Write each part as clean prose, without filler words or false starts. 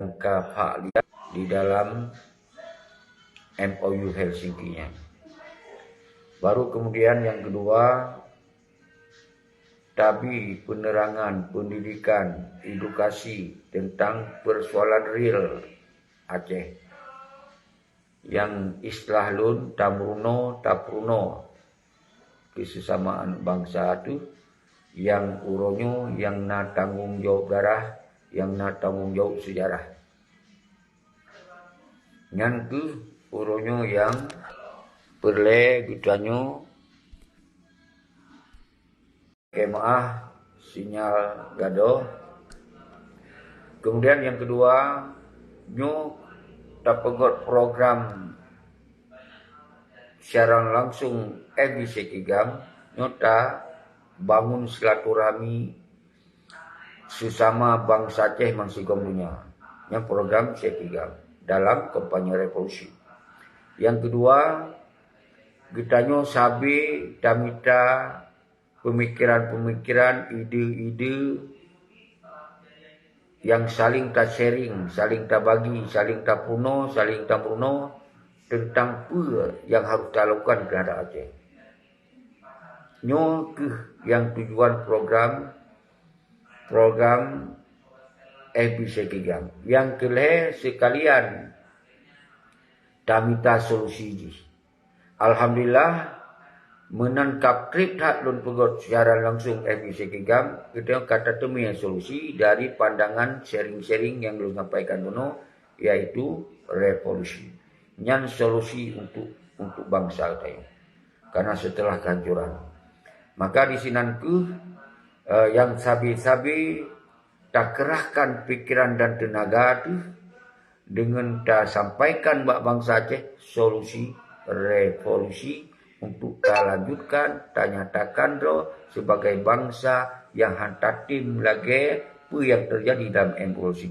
kefaalian di dalam MOU Helsinki-nya. Baru kemudian yang kedua, tadi penerangan, pendidikan, edukasi tentang persoalan real Aceh. Yang istilah lun tamruno tapruno, kesesamaan bangsa itu yang uronyo yang na tanggung jawab darah, yang na tanggung jawab sejarah. Yang uronyo yang perle gutanyo kemaah sinyal gado. Kemudian yang kedua, nyo tapegot program siaran langsung MBC Kigam, nyo ta bangun silaturahmi sesama bangsa Aceh mangsigom dunia. Yang program Sekigam dalam kampanye revolusi. Yang kedua, gitanyo sabi damita pemikiran-pemikiran, ide-ide yang saling ta sharing, saling ta bagi, saling ta puno, saling ta bruno tentang apa yang harus ta lakukan terhadap Aceh. Nyo yang tujuan program FBC Kigam. Yang kelih sekalian damita solusi. Alhamdulillah menangkap trip hak lun pegot secara langsung FBC Kigam, kita kata temui solusi dari pandangan sharing-sharing yang lun sampaikan dulu, yaitu revolusi. Nyan solusi untuk bangsa kita. Karena setelah kehancuran. Maka di sinanku yang sabi-sabi tak kerahkan pikiran dan tenaga itu dengan tak sampaikan buat bangsa Aceh solusi revolusi untuk tak lanjutkan, tak nyatakan sebagai bangsa yang hantar tim lagi apa yang terjadi dalam revolusi.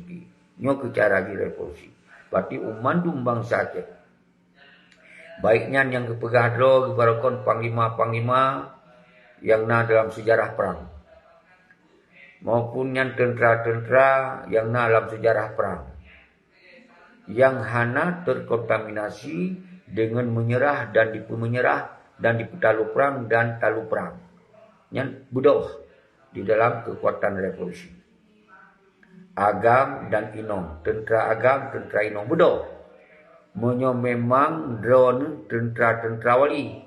Nyo kecara di revolusi. Berarti umandum bangsa Aceh. Baiknya yang kepegah kebarakon panglima-panglima yang na dalam sejarah perang. Maupun yang tentera-tentera yang na dalam sejarah perang. Yang hana terkontaminasi dengan menyerah dan dipemenyerah dan dipetalu perang dan talu perang. Yang budoh di dalam kekuatan revolusi. Agam dan Inong, tentera Agam, tentera Inong budoh. Menyo memang drone tentera-tentera wali.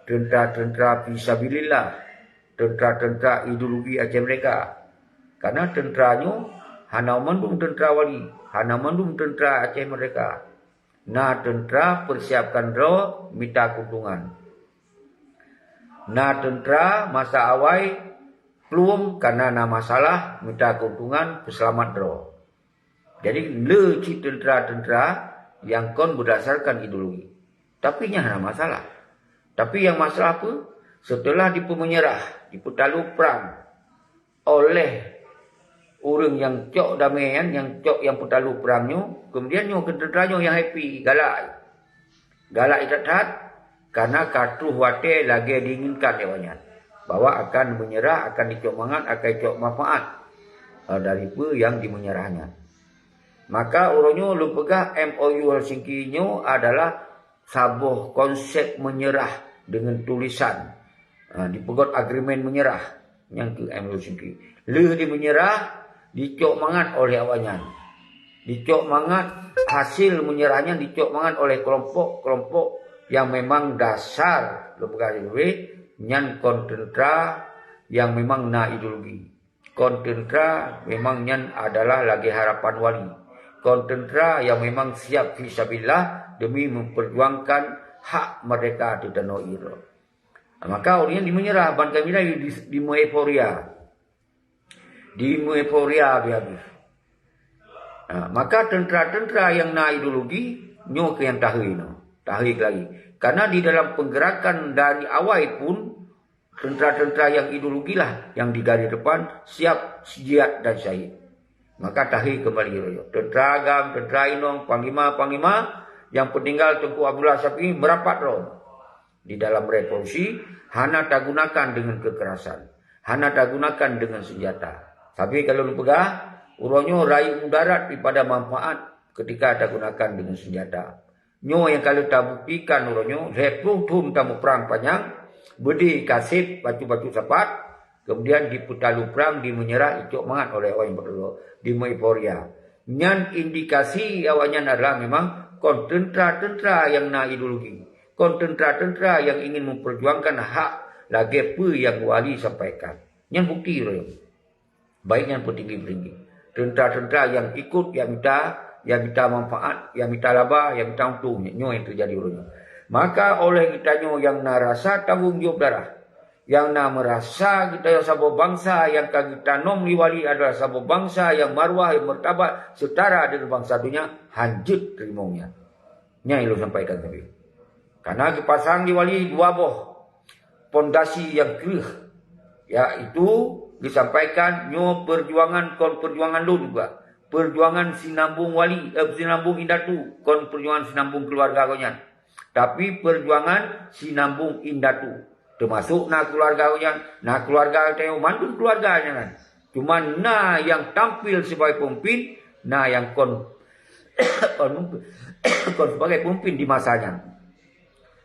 Tentera-tentera fisabilillah, tentera-tentera ideologi Aceh mereka. Karena tenteranyo hana mandum tentera wali, hana mandum tentera Aceh mereka. Na tentera persiapkan minta keuntungan. Na tentera masa awal pelum karena na masalah minta keuntungan peselamat Jadi leci tentera-tentera yang kon berdasarkan ideologi. Tapi nya hana masalah. Tapi yang masalah apa? Setelah dipemenyerah, dipetalu perang oleh orang yang cok damaian, yang cok yang petalu perangnya, kemudian nyo tenteranyo yang happy, galak. Galak itat karena kartu wate lagi diinginkan dewanya. Bahwa akan menyerah, akan dicok mangat, akan cok manfaat dari apa yang dimenyerahnya. Maka orangnya lu pegah MOU Helsinki nyo adalah sabuh konsep menyerah dengan tulisan dipegot agreement menyerah yang ke MOU Helsinki. Leh di menyerah dicok mangat oleh awanyan. Dicok mangat hasil menyerahnya dicok mangat oleh kelompok-kelompok yang memang dasar lu pegah nyan kontentra yang memang na ideologi. Kontentra memang nyan adalah lagi harapan wali. Kontentra yang memang siap fisabilillah demi memperjuangkan hak mereka di tanah Iro. Maka orang yang menyerah ban kami di euforia. Di euforia habis. Maka tentera-tentera yang na ideologi nyo ke yang tahi lagi. Karena di dalam penggerakan dari awal pun tentera-tentera yang ideologi lah yang di garis depan siap jihad dan syahid. Maka tahi kembali royo. Tentera Agam, tentera Inong, panglima-panglima yang peninggal Tengku Abdullah Syafi'i merapat di dalam revolusi. Hana tak gunakan dengan kekerasan, hana tak gunakan dengan senjata. Tapi kalau lu pegah Uronyo raih mudarat daripada manfaat ketika ada gunakan dengan senjata. Nyo yang kalau tak buktikan uronyo, repuluh tum tamu perang panjang, bedi kasip batu-batu sapat, kemudian diputalu perang, dimenyerah icok mangat oleh orang yang berdua, di Maiporia. Nyan indikasi awalnya adalah memang kon tentera-tentera yang na ideologi. Kon tentera-tentera yang ingin memperjuangkan hak lagi apa yang wali sampaikan. Nyan bukti uronyo. Baik yang petinggi-petinggi. Tentera-tentera yang ikut, yang minta manfaat, yang minta laba, yang minta untung. Nyo yang terjadi urunya. Maka oleh kita nyo yang narasa tanggungjawab darah, yang na merasa kita yang sabo bangsa, yang kita nom liwali adalah sabo bangsa yang marwah, yang martabat setara dengan bangsa dunia, hanjut terimongnya. Nyai lo sampaikan tadi. Karena dipasang liwali dua boh pondasi yang kerih, yaitu disampaikan nyo perjuangan kon perjuangan lu juga. Perjuangan sinambung wali, sinambung indatu, kon perjuangan sinambung keluarga konyan. Tapi perjuangan sinambung indatu. Termasuk na keluarga konyan, na keluarga tayo mandung keluarganya kan. Cuma na yang tampil sebagai pemimpin, na yang kon sebagai pemimpin di masanya.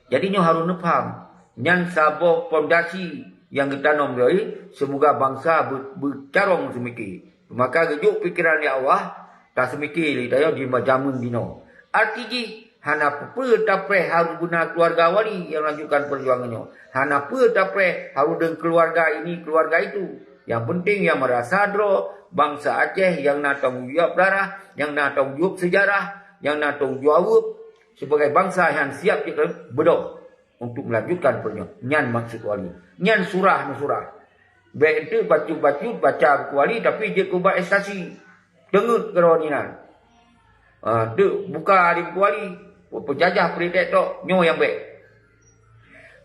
Jadi nyo harus paham, nyan sabo pondasi yang kita nombori, semoga bangsa bercarong semiki. Maka gejuk pikiran ya Allah, tak semiki kita di jamun dino. Artinya, hana apa tapre harus guna keluarga wali yang lanjutkan perjuangannya. Hana apa tapre harus dengan keluarga ini, keluarga itu. Yang penting yang merasa dro bangsa Aceh yang nak tanggung jawab darah, yang nak tanggung jawab sejarah, yang nak tanggung jawab sebagai bangsa yang siap kita bedoh untuk melanjutkan perjuangan. Nyan maksud wali. Nyan surah no surah. Baik itu baca buku wali tapi dia kubat estasi. Dengut keroninan. Tu buka di buku wali. Penjajah peritet tok nyo yang baik.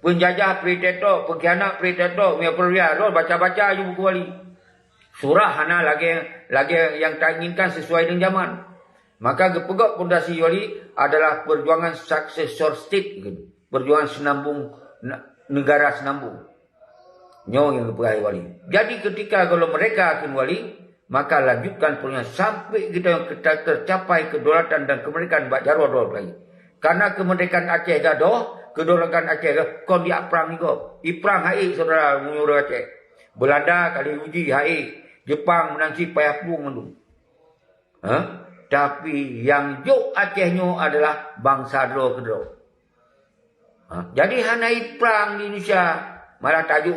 Penjajah peritet tok, pengkhianat peritet tok, mia perwira baca-baca je buku wali. Surah hana lagi yang tak inginkan sesuai dengan zaman. Maka gepegak pondasi wali adalah perjuangan successor state gitu. Perjuangan senambung negara senambung. Nyo yang berperai wali. Jadi ketika kalau mereka akan wali, maka lanjutkan perjuangan sampai kita tercapai kedaulatan dan kemerdekaan bak jarod lagi. Karena kemerdekaan Aceh gadoh, kedaulatan Aceh gadoh, kon dia perang ni kau. Iprang hai saudara menyuruh Aceh. Belanda kali uji hai, Jepang menansi payah pung mendu. Tapi yang juk Acehnya adalah bangsa dro. Jadi hanai perang di Indonesia malah tajuk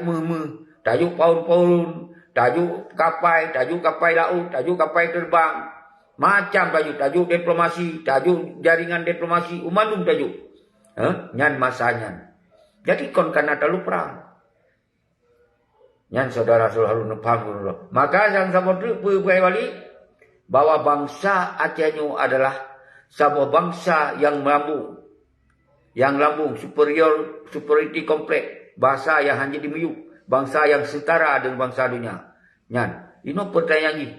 tajuk paun-paun, tajuk kapal laut, tajuk kapal terbang, macam tajuk diplomasi, tajuk jaringan diplomasi, umandung tajuk. Nyan masanya. Jadi kon karena terlalu perang. Nyan saudara-saudara harus paham dulu. Maka yang sabotru wali bahwa bangsa Acehnya adalah sebuah bangsa yang melambung. Yang lambung superiority kompleks, bangsa yang hanya dimiyuk, bangsa yang setara dengan bangsa dunia. Nyan, ini pertanyaan ni.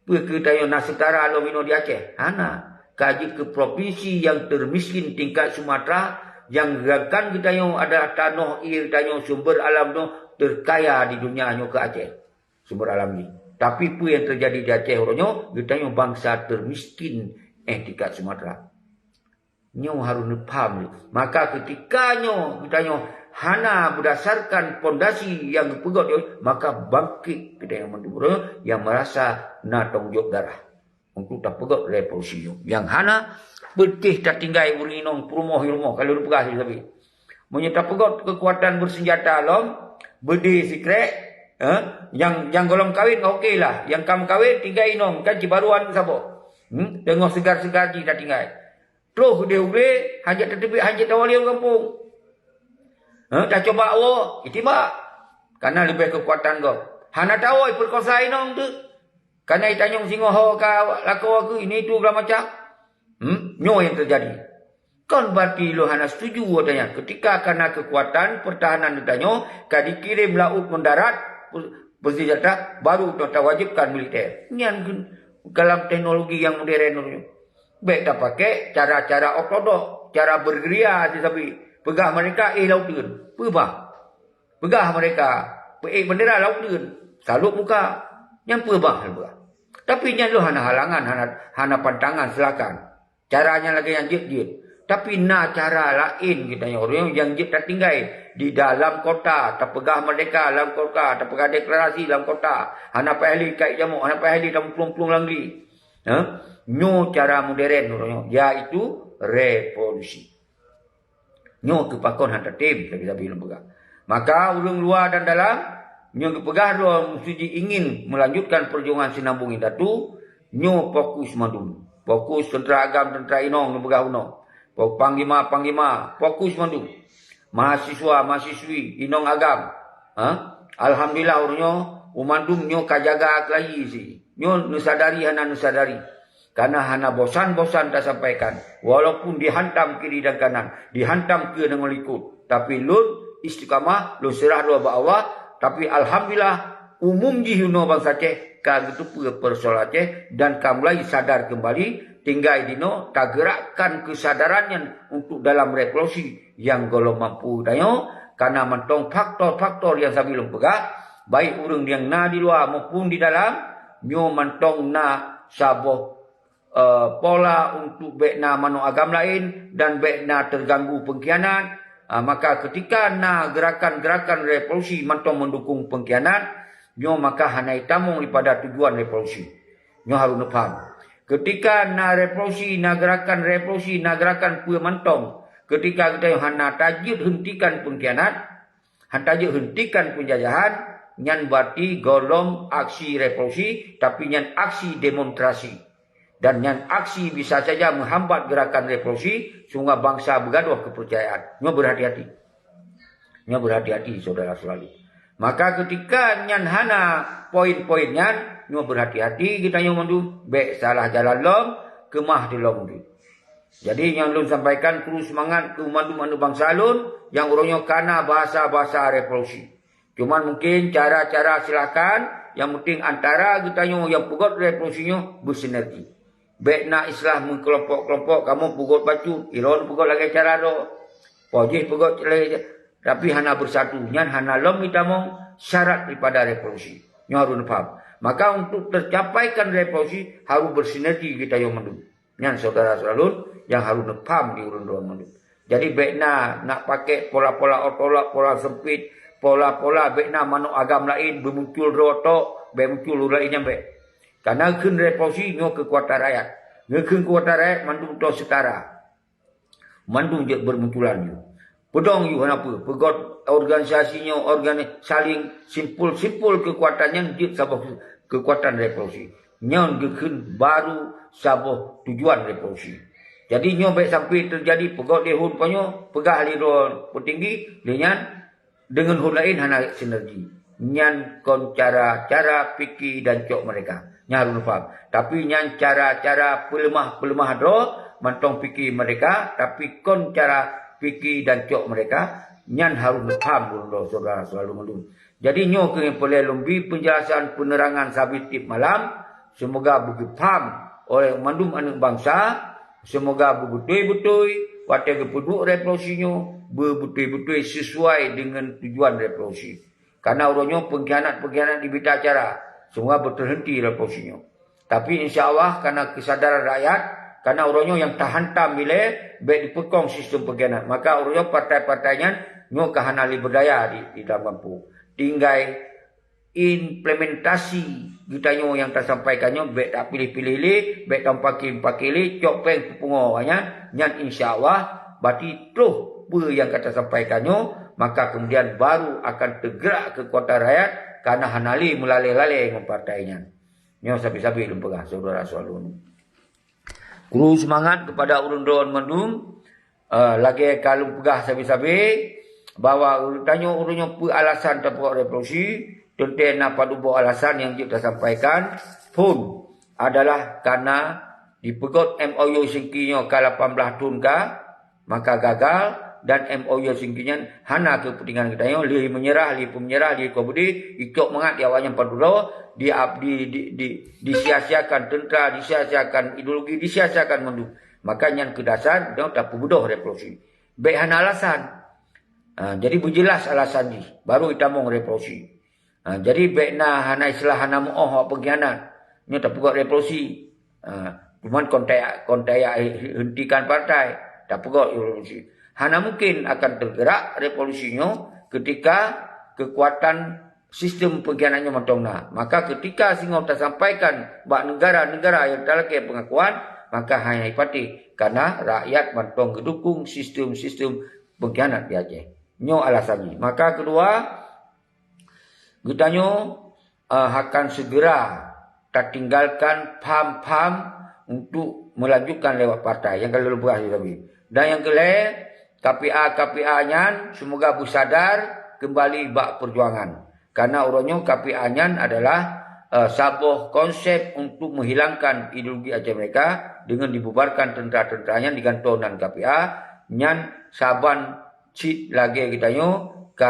Pertanyaan nak setara lo mino di Aceh. Hana, kaji ke provinsi yang termiskin tingkat Sumatera, yang gerakan kita yang ada tanah air, tanah sumber alam no terkaya di dunia nyo ke Aceh. Sumber alam ni. Tapi apa yang terjadi di Aceh orangnya, kita yang bangsa termiskin tingkat Sumatera. Nyo harus paham. Maka ketika nyo hana berdasarkan pondasi yang pegot, maka bangkit kita yang mendukung yang merasa nak tanggung darah untuk tak pegot revolusi. Yang hana betih tak tinggal urinong perumoh kalau lupa tapi menyerta pegot kekuatan bersenjata lom bedi secret yang golong kawin okey lah, yang kamu kawin tinggal inong kan cibaruan sabo tengok segar-segar tak tinggal. Terus dia boleh hajat tertibik hajat tawali orang kampung. Tak coba awak, itimak. Karena lebih kekuatan kau. Hana tahu perkosa inong tu. Karena itanyong singo ho ka lako aku ini tu berapa macam. Nyo yang terjadi. Kan berarti lo hana setuju katanya. Ketika karena kekuatan pertahanan ditanyo, ka dikirim laut mendarat bersenjata baru kita wajibkan militer. Nyan dalam teknologi yang modern. Baik tak pakai cara-cara ortodok, cara bergeria tetapi pegah mereka laut turun. Pegah mereka bendera laut turun. Saluk muka yang pegah. Tapi nya lu hana halangan, hana pantangan silakan. Caranya lagi yang jit. Tapi cara lain kita orang yang jit tertinggal di dalam kota, terpegah merdeka dalam kota, terpegah deklarasi dalam kota. Hana pahli kait jamu, hana pahli dalam plung-plung langli. Nyo cara modern orang iaitu revolusi. Nyo kepakon hantar tim tapi pegah. Maka ulung luar dan dalam nyo kepegah suji ingin melanjutkan perjuangan sinambung indatu, nyo fokus mandum. Fokus tentera agam, tentera inong, kepegah uno. Panglima, fokus mandum. Mahasiswa, mahasiswi, inong agam. Alhamdulillah orangnya, umandum nyo kajaga kelahi si. Nyo nusadari hana nusadari. Karena hana bosan-bosan tak sampaikan. Walaupun dihantam kiri dan kanan. Dihantam ke dengan likut. Tapi lun istiqamah, lun serah doa Allah. Tapi Alhamdulillah, umum jihuno bangsa Aceh. Gitu persoalan Aceh. Dan kamulai sadar kembali. Tinggal dino, tak gerakkan kesadarannya untuk dalam revolusi. Yang golong mampu dayo. Karena mentong faktor-faktor yang saya belum pegah. Baik orang yang na di luar maupun di dalam. Nyo mentong na saboh. Pola untuk bekna manu agam lain dan bekna terganggu pengkhianat. Maka ketika na gerakan-gerakan revolusi mentong mendukung pengkhianat, nyo maka hanai tamung daripada tujuan revolusi. Nyo harus faham. Ketika na revolusi, na gerakan pue mentong, ketika kita hana tajud hentikan pengkhianat, tajud hentikan penjajahan, nyan berarti golong aksi revolusi, tapi nyan aksi demonstrasi. Dan yang aksi bisa saja menghambat gerakan revolusi sehingga bangsa bergaduh kepercayaan. Nyo berhati-hati. Nyo berhati-hati saudara selalu. Maka ketika nyan hana poin-poinnya, nyo berhati-hati kita nyo mandu. Baik salah jalan lom, kemah di lom. Jadi yang lom sampaikan perlu semangat ke mandu bangsa lom yang orangnya kana bahasa-bahasa revolusi. Cuman mungkin cara-cara silakan. Yang penting antara kita nyo yang pegot revolusinya bersinergi. Baik nak Islam mengkelompok-kelompok, kamu pugot baju, Iran pugot lagi cara do. Pojih pugot lagi. Tapi hana bersatu. Nyan hana lom kita mau syarat daripada revolusi. Nyo harus faham. Maka untuk tercapaikan revolusi, harus bersinergi kita yang mendu. Nyan saudara selalu yang harus faham di urun-urun mendu. Jadi baik nak pakai pola-pola otolak, pola sempit, pola-pola baik manu agam lain, bermuncul rotok, bermuncul lainnya baik. Karena kun revolusi nyo kekuatan rakyat. Ngekun kekuatan rakyat mandung to setara. Mandung je bermunculan yo. Pedong yo kenapa? Pegot organisasinya saling simpul kekuatannya je sabab kekuatan revolusi. Nyon ngekun baru sabab tujuan revolusi. Jadi nyo baik sampai terjadi pegot dehun panyo, pegah liron petinggi dengan hun lain hana sinergi. Nyan kon cara fikir dan cok mereka. Nyan faham. Tapi nyan cara pelemah do mantong fikir mereka, tapi kon cara fikir dan cok mereka nyan harus faham dulu saudara selalu mendung. Jadi nyo kena boleh lebih penjelasan penerangan sabit tip malam, semoga begitu paham oleh mandum anak bangsa, semoga betul-betul watak kepeduk revolusinya betul-betul sesuai dengan tujuan revolusi. Karena orangnya pengkhianat di bidang acara. Semua berterhenti revolusinya. Tapi insyaAllah karena kesadaran rakyat. Karena orangnya yang tahantam bila. Baik dipekong sistem pengkhianat. Maka orangnya partai-partainya. Nyo kahanali berdaya di dalam kampung. Tinggal implementasi. Kita nyo yang tersampaikannya. Baik tak pilih-pilih. Baik tak pakil-pakil. Copeng pengawanya. Yang insyaAllah. Berarti terus yang kata sampaikannya. Maka kemudian baru akan tergerak kekuatan rakyat. Karena hanali melalai-lalai dengan partainya. Nyo sabi-sabi lempegah saudara selalu. Kuru semangat kepada urun-urun mendung. Lagi kalau pegah sabi-sabi. Bahwa tanya urunnya alasan terbuat revolusi. Tentang apa dulu alasan yang kita sampaikan. Pun adalah karena dipegot MOU singkinya ke 18 tahun kah. Maka gagal. Dan MOU singkinya hana kepentingan kita yo li menyerah li kobudi ikut mengat di awalnya paduro disia-siakan tentera, disia-siakan ideologi, disia-siakan mendu. Makanya ke dasar dia tak bodoh revolusi. Baik hana alasan. Jadi berjelas alasan ni baru kita mau revolusi. Jadi baik hana istilah hana moh pengkhianat. Nyo tak pegok revolusi. Cuman kontai hentikan partai. Tak pegok revolusi. Hana mungkin akan tergerak revolusinya ketika kekuatan sistem pengkhianatnya mentongna. Maka ketika singo tersampaikan bak negara-negara yang telah ke pengakuan, maka hanya ipati karena rakyat mentong gedukung sistem-sistem pengkhianat di Aceh. Nyo alasannya. Maka kedua, kita akan segera tertinggalkan paham-paham untuk melanjutkan lewat partai yang kalau lepas tadi. Dan yang kelima, KPA-KPA-nya semoga bersadar kembali bak perjuangan. Karena orangnya KPA-nya adalah sabuh konsep untuk menghilangkan ideologi Aceh mereka dengan dibubarkan tentera-tenteranya digantungan KPA. Nyan saban cit lagi kita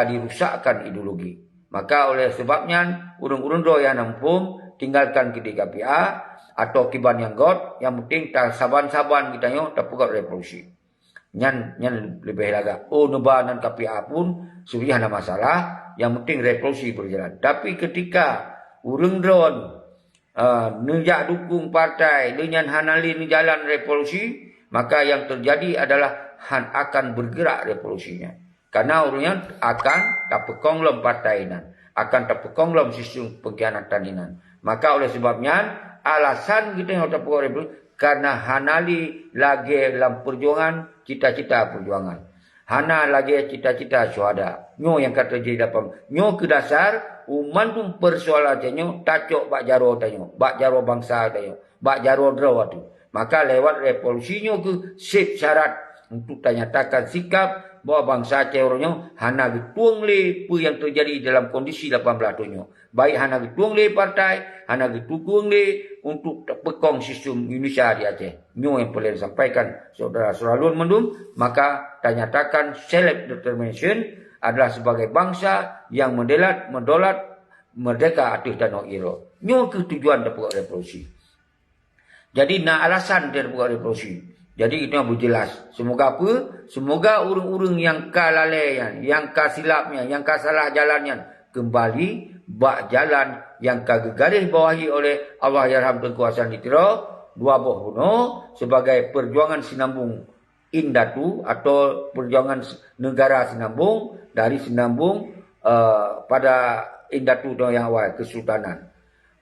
dirusakkan ideologi. Maka oleh sebabnya urung-urung do yang nampung tinggalkan ke KPA atau kiban yang god, yang penting tak saban-saban kita tak pegak revolusi. Nyan lebih lagi. Nebanan KPA pun sebenarnya ada masalah. Yang penting revolusi berjalan. Tapi ketika urung drone nejak dukung partai dengan hanalin jalan revolusi, maka yang terjadi adalah akan bergerak revolusinya. Karena urungnya akan tak pekong partai ini, akan tak pekong sistem pengkhianatan ini. Maka oleh sebabnya alasan kita yang tak pekong revolusi karena hanali lagi dalam perjuangan, cita-cita perjuangan. Hana lagi cita-cita syuhada. Nyo yang kata jadi dalam. Nyo ke dasar, umantum persoalan nyo, tacok bak jaro tanyo. Bak jaro bangsa tanyo. Bak jaro draw tu. Maka lewat revolusi nyo ke sip syarat untuk tanyatakan sikap bahwa bangsa Aceh orangnya hana gituang le apa yang terjadi dalam kondisi 18 tahunnya. Baik hana gituang le partai, hana gituang le untuk pekong sistem Indonesia di Aceh. Nyo yang boleh disampaikan saudara Suralun Mendum, maka tanyatakan self-determination adalah sebagai bangsa yang mendolat merdeka atas danau Iro. Nyo ketujuan dapat revolusi. Jadi nak alasan dia dapat revolusi. Jadi kita berjelas. Semoga apa? Semoga urung-urung yang kalalaian, yang kasilapnya, yang kasalah jalannya kembali bak jalan yang kagegaris bawahi oleh Allah Yarham Tengkuasan Ditiro dua bohono sebagai perjuangan sinambung Indatu atau perjuangan negara sinambung dari sinambung pada Indatu yang awal kesultanan.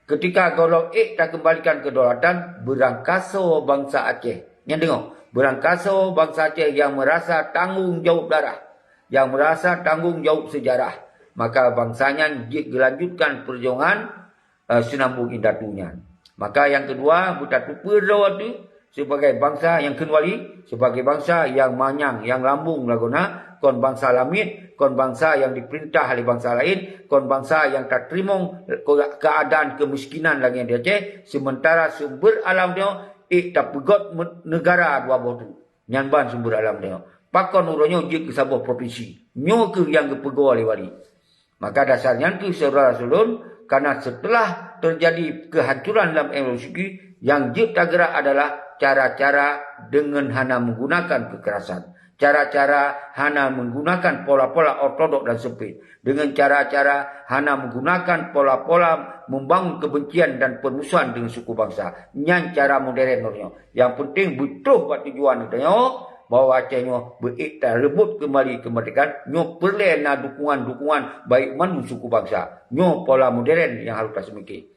Ketika golok tak kembalikan kedaulatan, berangkaso bangsa Aceh. Yang tengok, berangkaso bangsa Aceh yang merasa tanggung jawab darah, yang merasa tanggung jawab sejarah. Maka bangsanya dilanjutkan perjuangan sinambung Indatunya. Maka yang kedua, Butatu Perdawa itu sebagai bangsa yang kenwali, sebagai bangsa yang manyang, yang lambung laguna, kon bangsa lamit, kon bangsa yang diperintah oleh bangsa lain, kon bangsa yang tak terima keadaan kemiskinan lagi di Aceh, sementara sumber alam dia tak pegot negara dua botu. Nyanban sumber alam dia. Pakon uronyo je ke sebuah provinsi. Nyo ke yang kepego oleh wali. Maka dasarnya tu saudara sulun, karena setelah terjadi kehancuran dalam evolusi, yang je tergerak adalah cara-cara dengan hana menggunakan kekerasan. Cara-cara hana menggunakan pola-pola ortodok dan sempit. Dengan cara-cara hana menggunakan pola-pola membangun kebencian dan permusuhan dengan suku bangsa. Nyan cara modern orangnya. Yang penting butuh buat tujuan orangnya bahwa Acehnya beriktar rebut kembali kemerdekaan. Nyo perlena dukungan-dukungan baik mana suku bangsa. Nyo pola modern yang harus tersemikir.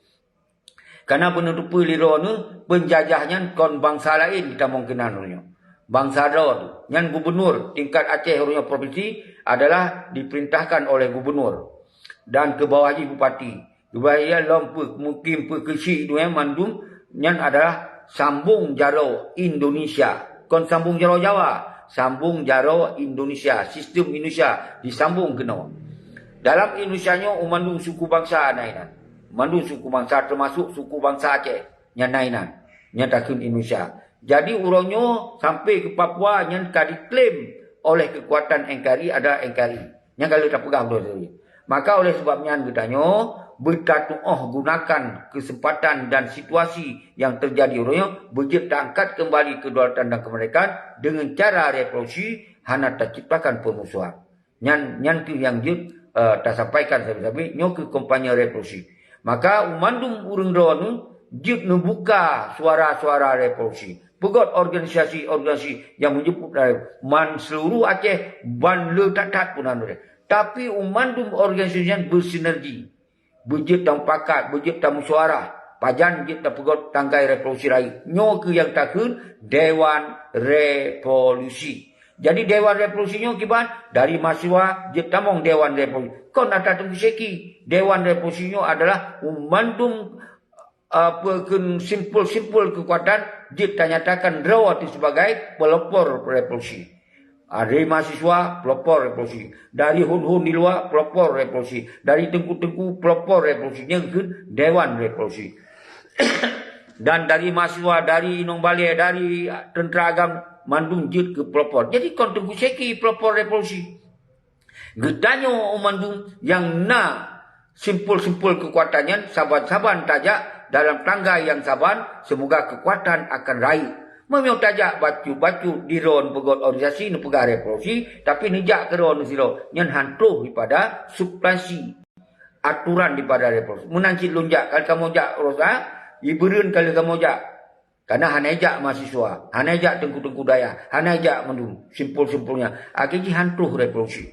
Karena penutup liro ni penjajahnya kon bangsa lain kita mungkinan orangnya. Bangsa Dor, yang gubernur tingkat Aceh orangnya provinsi adalah diperintahkan oleh gubernur dan ke bawahnya bupati. Kebaya lompu mungkin pekesi itu yang mandum yang adalah sambung jaro Indonesia. Kon sambung jaro Jawa, sambung jaro Indonesia, sistem Indonesia disambung kena. Dalam Indonesianya umandung suku bangsa nainan. Mandung suku bangsa termasuk suku bangsa Aceh yang nainan, yang takun Indonesia. Jadi urangnya sampai ke Papua yang diklaim oleh kekuatan NKRI ada NKRI. Yang kalau tak pegang dulu. Maka oleh sebabnya katanya gunakan kesempatan dan situasi yang terjadi urangnya berangkat kembali kedaulatan dan kemerdekaan dengan cara revolusi hana terciptakan permusuhan. Yang tak sampaikan sampai-sampai nyo ke kampanye revolusi. Maka umandum urang doa jik membuka suara-suara revolusi. Pegot organisasi-organisasi yang menyebut man seluruh Aceh ban le tak pun anu. Tapi umandum organisasi yang bersinergi. Berjit dan pakat, berjit dan musyawarah. Pajan jit dan pegot tanggai revolusi lain. Nyo ke yang takun Dewan Revolusi. Jadi Dewan Revolusinya kiban dari mahasiswa jit tamong Dewan Revolusi. Kau nak tunggu seki. Dewan Revolusinya adalah umandum simpul-simpul kekuatan jit nyatakan draw sebagai pelopor revolusi. Dari mahasiswa pelopor revolusi, dari hun-hun di luar pelopor revolusi, dari tengku-tengku pelopor revolusi yang ke Dewan Revolusi. Dan dari mahasiswa, dari Inong Balai, dari tentera agam mandung jit ke pelopor. Jadi kau tunggu seki pelopor revolusi. Getanyo mandung yang simpul-simpul kekuatannya saban-saban tajak dalam tangga yang saban, semoga kekuatan akan raih. Memang tajak bacu-bacu di ron pegot organisasi ni pegah revolusi, tapi nijak ke ron silo nyen hantuh daripada substansi aturan daripada revolusi. Menanci lunjak kalau kamu jak rosa, ibereun kalau kamu jak. Karena hanajak mahasiswa, hanajak tengku-tengku daya, hanajak mendung simpul-simpulnya. Akhirnya hantuh revolusi.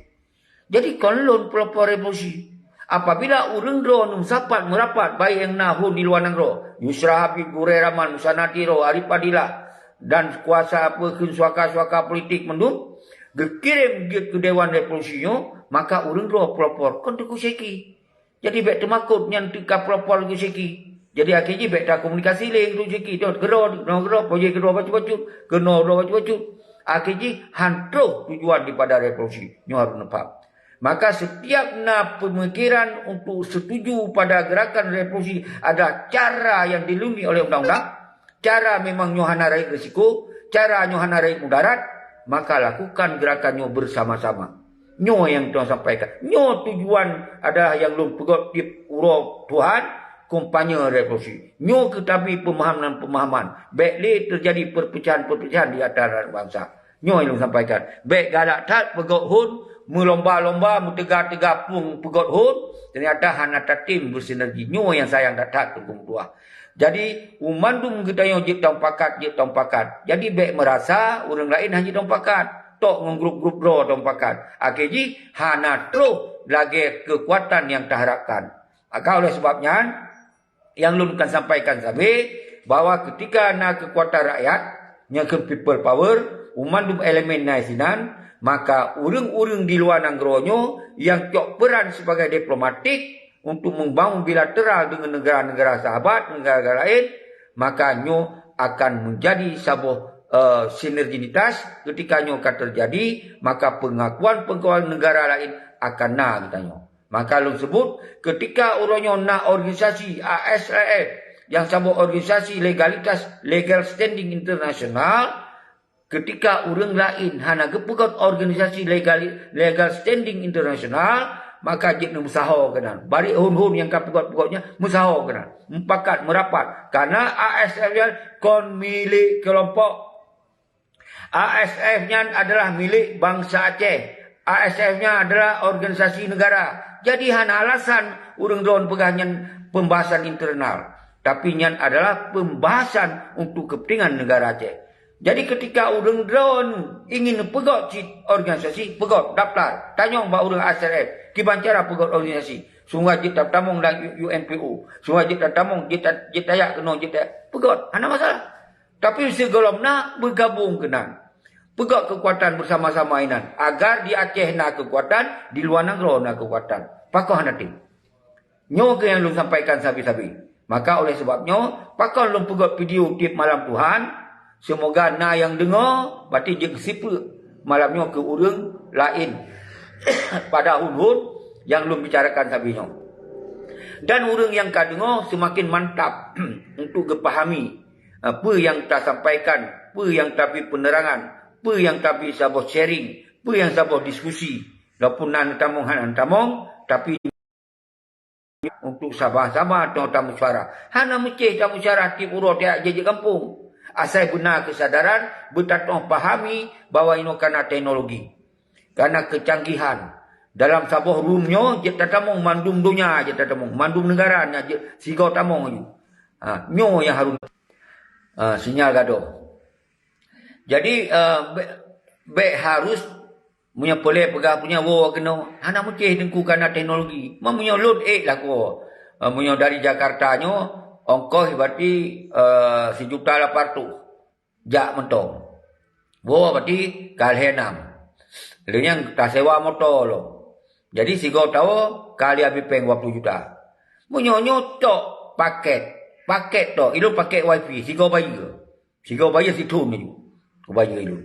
Jadi kolon pelopor revolusi. Apabila urang ro sapat merapat baik yang nahun di luar negro, Yusra Habib, Gure Rahman, Musanati Ro, Arif Padilla dan kuasa apa ke suaka-suaka politik mendung, dikirim ke Dewan Revolusinya, maka urang ro pelopor kon tu seki. Jadi bek temakut yang tika pelopor ke seki. Jadi akhirnya bek tak komunikasi leh tu seki. Tu gero projek gero bacu-bacu, geno ro bacu-bacu. Akhirnya hantu tujuan daripada revolusi. Nyo harus nampak. Maka setiap pemikiran untuk setuju pada gerakan revolusi ada cara yang dilindungi oleh undang-undang. Cara memang nyohana raih risiko. Cara nyohana raih mudarat. Maka lakukan gerakannya bersama-sama. Nyo yang Tuhan sampaikan. Nyo tujuan adalah yang belum pegot di urut Tuhan. Kumpanya revolusi. Nyo ketabi pemahaman-pemahaman. Baik terjadi perpecahan-perpecahan di antara bangsa. Nyo yang sampaikan. Baik galak tak pegot hun. Melomba-lomba, tegak-tegak pun pegot hun. Ternyata hanata tim bersinergi. Nyo yang sayang tak tunggu tua. Jadi, umandum kita yang jip tong pakat. Jadi, baik merasa orang lain hanya tong pakat. Tok menggrup-grup ro tong pakat. Akhirnya, hana terus lagi kekuatan yang terharapkan. Maka oleh sebabnya, yang Lun kan sampaikan sabi, bahwa ketika nak kekuatan rakyat, yang ke people power, umandum elemen naisinan, maka urang-urang di luar negronyo yang cok peran sebagai diplomatik untuk membangun bilateral dengan negara-negara sahabat, negara-negara lain, maka nyo akan menjadi sebuah sinerginitas. Ketika nyo akan terjadi, maka pengakuan negara lain akan katanya. Maka lu sebut ketika orangnya nak organisasi ASAF yang sebuah organisasi legalitas legal standing internasional. Ketika orang lain hana kepegot organisasi legal standing internasional, maka jik musaho kenan. Bari hun-hun yang kepegot-pegotnya musaho kenan. Mempakat, merapat. Karena ASF-nya kon milik kelompok. ASF-nya adalah milik bangsa Aceh. ASF-nya adalah organisasi negara. Jadi hana alasan orang drone pegahnya pembahasan internal. Tapi nyan adalah pembahasan untuk kepentingan negara Aceh. Jadi ketika orang drone ingin pegot organisasi, pegot, daftar. Tanya mbak orang ASRF, gimana cara pegot organisasi? Sungai jita tamong dan UNPU. Sungai jita tamong, jita yak kena, jita pegot. Ada masalah. Tapi segolom nak bergabung kena. Pegot kekuatan bersama-sama inan. Agar di Aceh nak kekuatan, di luar negara nak kekuatan. Pakoh nanti. Nyo ke yang lu sampaikan sabi-sabi. Maka oleh sebabnya, pakoh lu pegot video tip malam Tuhan. Semoga na yang dengar, berarti dia kesipa malamnya ke urang lain. Pada hun-hun yang belum bicarakan sabinya. Dan urang yang kau dengar semakin mantap untuk kepahami apa yang tak sampaikan, apa yang tapi penerangan, apa yang tapi sabah sharing, apa yang sabah diskusi. Walaupun nan tamong, tapi untuk sabah-sabah atau tamu suara. Hana meceh tamu suara ti urut dia jeje kampung. Asal benar kesadaran, bertatong pahami bahawa ini karena teknologi. Karena kecanggihan. Dalam sebuah roomnya, dia tamong mandum dunia, dia tamong. Mandum negara, sigau tamong. Nyo yang harus sinyal gaduh. Jadi baik harus punya boleh pegah punya kena anak mecih dengku karena teknologi. Punya load lah ko. Punya dari Jakarta nyo ongkos berarti 1.800.000 jak mentong. Berarti kali 6. Lalu yang tak sewa motor lo. Jadi si kau tahu kali habis peng 20 juta. Punya tok paket tok. Itu paket wifi. Si kau bayar. Si kau bayar si tun ni. Kau bayar itu.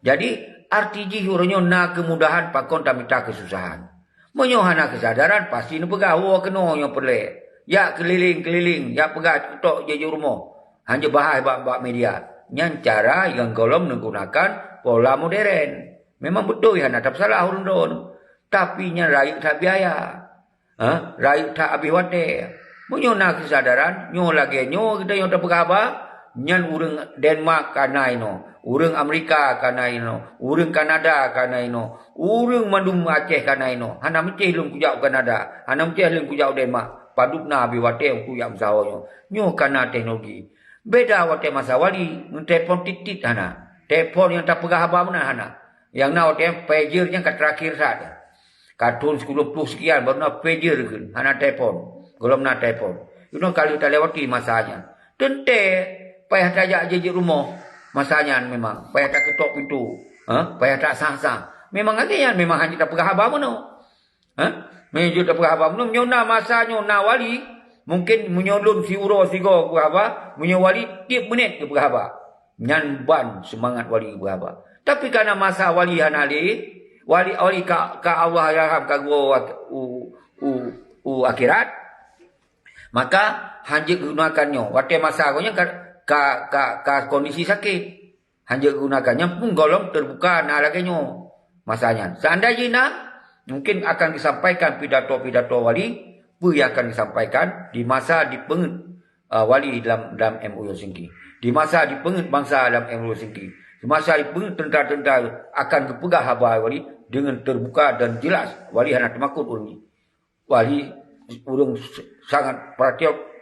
Jadi RTG hurunyo na kemudahan pakon tak minta kesusahan. Menyohana kesadaran pasti ni pegah kena yang pelek. Ya keliling-keliling, ya pegah tok je rumah. Hanya bahas bak media. Yang cara yang golong menggunakan pola modern. Memang betul ya nak tak salah urun don. Tapi nya rakyat tak biaya. Rakyat tak habis wate. Menyona kesadaran, nyo lagi nyo kita yang tak pegah apa? Nyan urang Denmark kana ino, urang Amerika kana ino, urang Kanada kana ino, urang mandum Aceh kana ino. Hana meceh lum kujau Kanada, hana meceh lum kujau Denmark. Padupna biwate ku yang sawo nyo kana teknologi. Beda wate masa wali telefon titit hana. Telefon yang tak pegah apa mana hana. Yang na wate pager yang kat terakhir saja. Kartun 10 sekian baru na pager kan. Hana telefon. Belum na telefon. Itu kali tak lewati masanya. Tente payah tak ajak je rumah. Masanya memang payah tak ketok pintu. Payah tak sah-sah. Memang ada yang memang hanya tak pegah apa mana. Menuju tak pegah apa mana. Nyona masanya na wali. Mungkin menyolun si uro si go berapa, menyawali tiap menit ke berapa. Nyan ban semangat wali berapa. Tapi karena masa wali hanali, wali ka Allah yarham ka akhirat, maka hanya gunakannya. Waktu masa agonya ka kondisi sakit. Hanya gunakannya pun golong terbuka na laganya masanya. Seandainya mungkin akan disampaikan pidato-pidato wali yang akan disampaikan di masa dipenget wali dalam MOU Helsinki. Di masa dipenget bangsa dalam MOU Helsinki. Di masa dipenget tentara-tentara akan kepegah habar wali dengan terbuka dan jelas. Wali hendak termakut urang. Wali urang sangat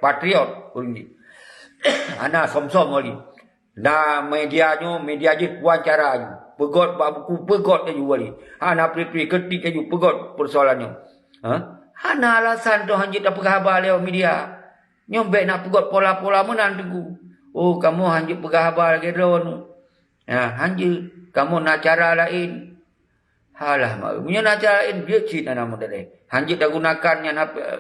patriot urang. Ana som-som wali. Nah media je wawancara je. Pegot buku pegot je wali. Ana pri ketik je pegot persoalannya. Hana alasan tu hanya tak pegah habar lewat media. Nyombek nak pegot pola-pola menang tunggu. Oh kamu hanya pegah habar lagi drone. Hanya kamu nak cara lain. Halah mak. Punya nak cara lain dia cina nama dia. Hanya tak gunakan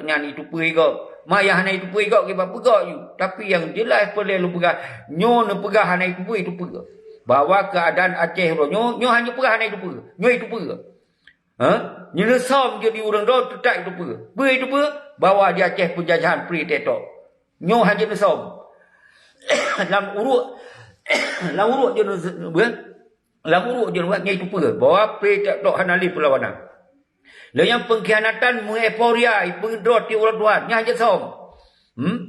yang itu pergi kau. Maya hana itu pergi kau kita pegak you. Tapi yang jelas perlu pegah. Nyo nak pegah hana itu pergi. Bahawa keadaan Aceh nyo hanya pegah hana itu pergi. Nyo itu pergi. Nila som jadi orang dah tetap itu apa? Itu apa? Bawa di Aceh penjajahan free tetok. Nyo hanya som. Lam urut je lam urut je buat itu apa? Bawa free tetok hanali perlawanan. Lalu yang pengkhianatan mengeporia pengedot di orang tuan nya hanya som.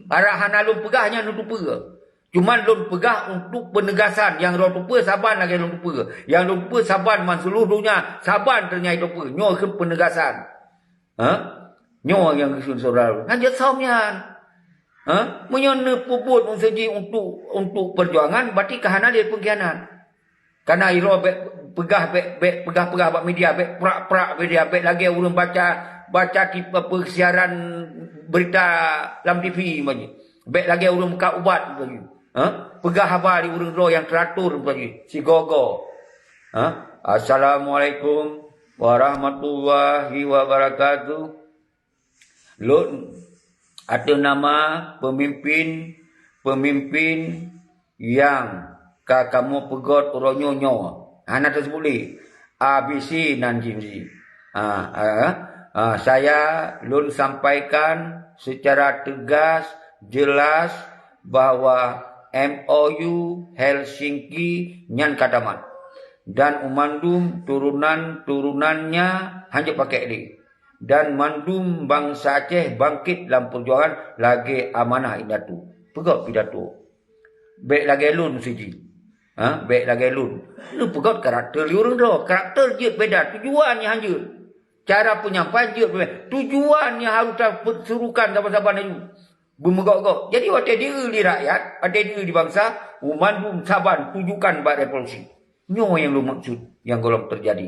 Arah hanalum pegahnya nutup apa? Cuma lun pegah untuk penegasan. Yang lun tupa saban lagi lun tupa. Yang lun tupa saban man seluruhnya. Saban ternyata itu apa. Nyo ke penegasan. Nyo yang kesun saudara. Hanya saumnya. Menyona puput menseji untuk perjuangan. Berarti kahana dia pengkhianat. Karena iro pegah bak media. Bek perak media. Bek lagi orang baca tipe persiaran berita dalam TV. Bek lagi orang buka ubat. Pegah habar di urang roh yang teratur bagi si gogo. Assalamualaikum warahmatullahi wabarakatuh. Lun ada nama pemimpin yang kamu pegot uronyo nyo. Hana tersebut li ABC nan jinji. Saya lun sampaikan secara tegas jelas bahwa MOU Helsinki nyan kadamat dan umandum turunannya hanya pakai ini dan mandum bangsa Aceh bangkit dalam perjuangan lagi amanah indatu pegot pidato baik lagi lun siji baik lagi lun lu pegot karakter liurang dah karakter je beda tujuannya hanya cara penyampaian je beda tujuannya harus tersurukan sahabat-sahabat itu Bumegok-gok. Jadi ada diri di rakyat, ada diri di bangsa, umandum saban tujukan bak revolusi. Nyo yang lu maksud, yang golong terjadi.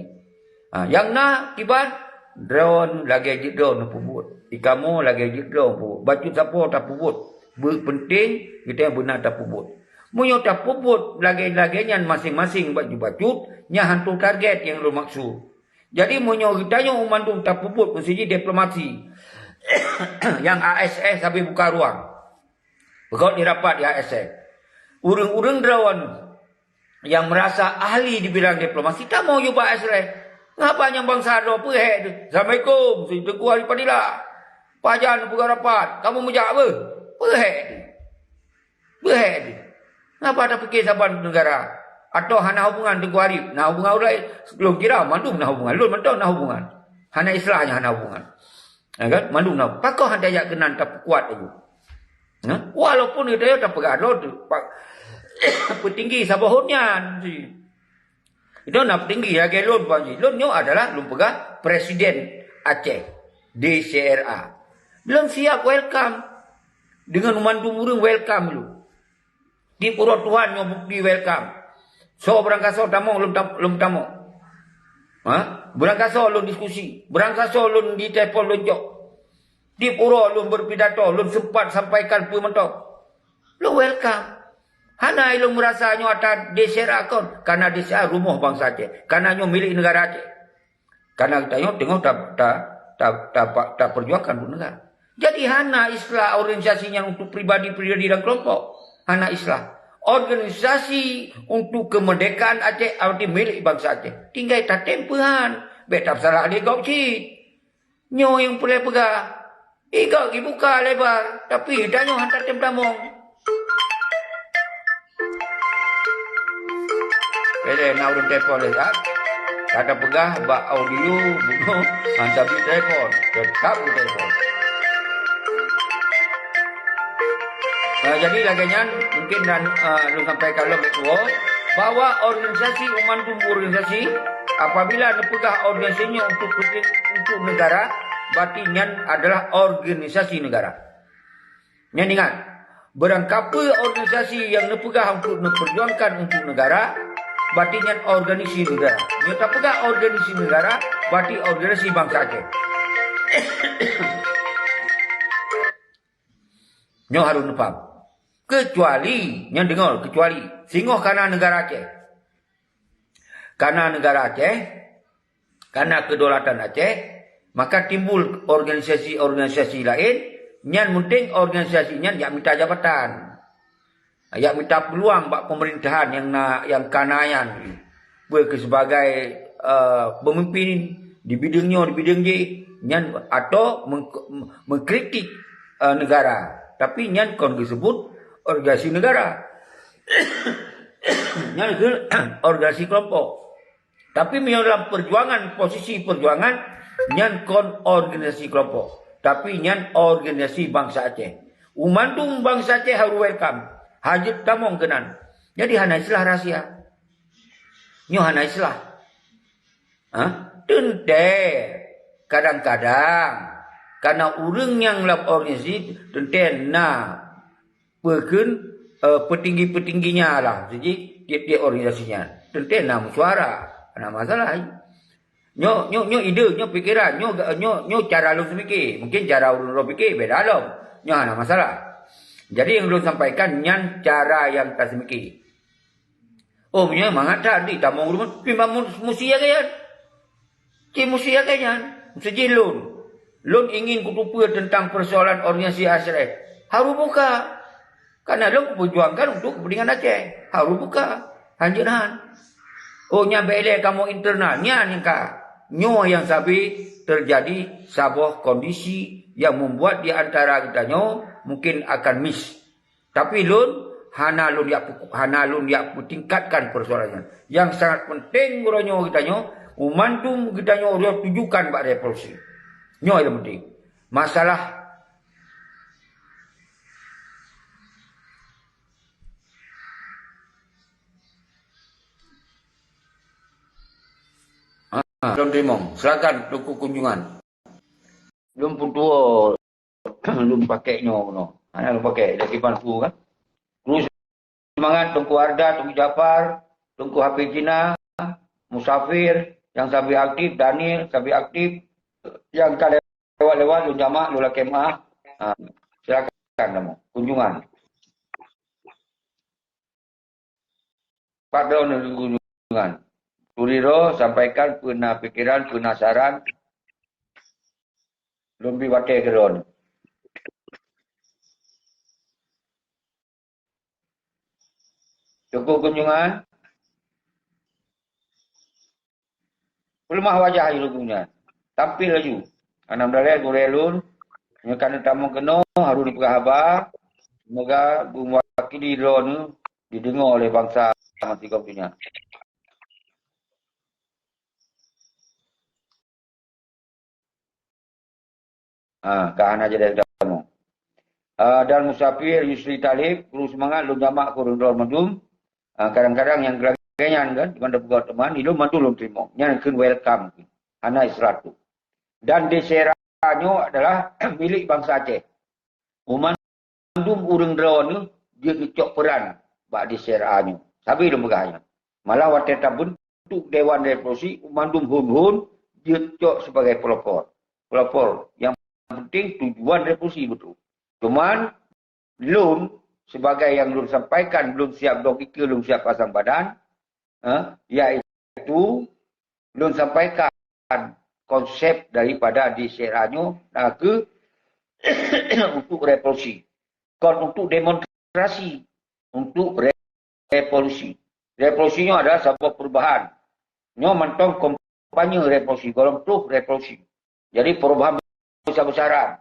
Yang na kibar, drone lagi ajit drone pubut. Ikamu lagi ajit drone pubut. Baju siapa tak pubut. Penting, kita yang benar tak pubut. Munyo tak pubut, lagi-laginya masing-masing baju-baju, nya hantu target yang lu maksud. Jadi munyo kita yang umandum tak pubut, mesti diplomasi. Yang ASS habis buka ruang. Begot di rapat di ASS. Urang-urang drawan yang merasa ahli di bidang diplomasi tak mau jumpa ASS. Ngapa yang bangsa do pehek. Assalamualaikum, Teguh Hari Padilla. Pajan buka rapat. Kamu mejak apa? Pehek. Pehek. Ngapa tak fikir saban negara? Atau hana hubungan Teguh Hari. Nah hubungan ulai belum kira mandum nah hubungan. Lu mentau nah hubungan. Hana islahnya hana hubungan. Kan mandung nak pakoh handa yak kenan tak kuat aja. Walaupun itu tak pegado petinggi sabahunnya si. Itu nak petinggi ya gelon panji. Lonyo adalah lumpega presiden Aceh DCRA. Belum siap welcome dengan mandung urang welcome lu. Di pura Tuhan nyo bukti welcome. So berangkaso tamu belum tamu. Berangkaso lu diskusi. Berangkaso lu di telefon lu jok. Di pura lu berpidato. Lu sempat sampaikan pementok. Lu welcome. Hana lu merasa nyo atas DCRA kon. Karena DCRA rumah bangsa Aceh. Karena nyo milik negara Aceh. Karena kita nyo tengok tak perjuangkan untuk negara. Jadi hana islah organisasinya untuk pribadi-pribadi dan kelompok. Hana islah. Organisasi untuk kemerdekaan Aceh arti milik bangsa Aceh. Tinggal tak tempuhan. Betul salah dia kau cik. Nyo yang boleh pegang. Kau buka lebar. Tapi dah nyo hantar temtamong. Pede nak urut telefon lehat. Kata pegah bak audio bunuh hantar di telefon. Tetap di telefon. Jadi laganya mungkin dan lu sampaikan lo betul bahwa organisasi umantum organisasi apabila nepegah organisasinya untuk negara berarti nyan adalah organisasi negara. Nyan ingat berangkapa organisasi yang nepegah untuk memperjuangkan untuk negara berarti nyan organisasi negara. Nyan tak pegah organisasi negara berarti organisasi bangsa Aceh. Nyo harus faham. Kecuali, yang dengar, kecuali singoh karena negara Aceh. Karena negara Aceh, karena kedaulatan Aceh, maka timbul organisasi-organisasi lain, yang penting organisasinya yang minta jabatan. Yang minta peluang bak pemerintahan yang kanayan. Sebagai pemimpin di bidangnya, di bidang atau mengkritik negara. Tapi yang kon disebut organisasi negara. Organisasi kelompok. Tapi dalam perjuangan, posisi perjuangan, nyan kon organisasi kelompok. Tapi nyan organisasi bangsa Aceh. Umandung bangsa Aceh harus welcome. Hajat tamong kenan. Jadi hana islah rahsia. Nyo hana islah. Tente. Kadang-kadang. Karena urang yang lap organisasi, tente na. Perken petinggi-petingginya lah. Jadi tiap-tiap organisasinya. Tentu nama suara. Ada masalah. Nyo ide, nyo pikiran, nyo cara lu semikir. Mungkin cara lu pikir beda lo. Nyo ada masalah. Jadi yang lu sampaikan nyan cara yang tak semikir. Oh, nyo mangat tadi tamong rumah pimbang musia kayan. Ci musia kayan. Sejih lun. Lun ingin kutupu tentang persoalan organisasi Asreh. Harus buka. Karena lo perjuangkan untuk kepentingan Aceh. Harus buka. Hanjuran. Oh, nyabele kamu internalnya nika. Nyo yang sabi terjadi sebuah kondisi yang membuat di antara kita nyo mungkin akan miss. Tapi lun hana lun yak tingkatkan persoalannya. Yang sangat penting nyo kita nyo umantum kita nyo dia tujukan bak revolusi. Nyo yang penting. Masalah Don Timong, silakan duku kunjungan. Belum pun tua, belum pakai nyo no. Lu pakai dari Panfu kan. Terus semangat Tungku Arda, Tungku Jafar, Tungku Hafizina, Musafir, yang sabi aktif, Daniel, sabi aktif, yang tak lewat-lewat, lu jamak, lu lakemah. Silakan kamu, kunjungan. 4 tahun kunjungan. Turiro sampaikan pernah pikiran, penasaran, lebih watai keron. Cukup kunjungan. Pelemah wajah itu kunjungan. Tampil laju. Anam dalai gurelun. Nyekan tamu kena, harus diperhaba. Semoga mewakili drone didengar oleh bangsa mati kau punya. Kahan aja dari kamu. Dan Musafir, Yusri Talib, perlu semangat, lu jamak kurun drone mandum. Kadang-kadang yang gelagayan kan, cuma ada buat teman, itu mantu lu terima. Yang akan welcome. Hana Isratu. Dan deseranyo adalah milik bangsa Aceh. Mandum urang drone dia kecok peran bak deseranyo. Tapi itu megahnya. Malah waktu bentuk Dewan Revolusi, Mandum Hun dia cok sebagai pelopor. Pelopor. Yang penting tujuan revolusi betul. Cuman, Lun sebagai yang Lun sampaikan, belum siap dong ikut, belum siap pasang badan, yaitu Lun sampaikan konsep daripada diseranyo ke untuk revolusi. Kon untuk demonstrasi, untuk revolusi. Revolusinya adalah sebuah perubahan. Nyo mentong kampanye revolusi, golong tuh revolusi. Jadi perubahan besar-besaran.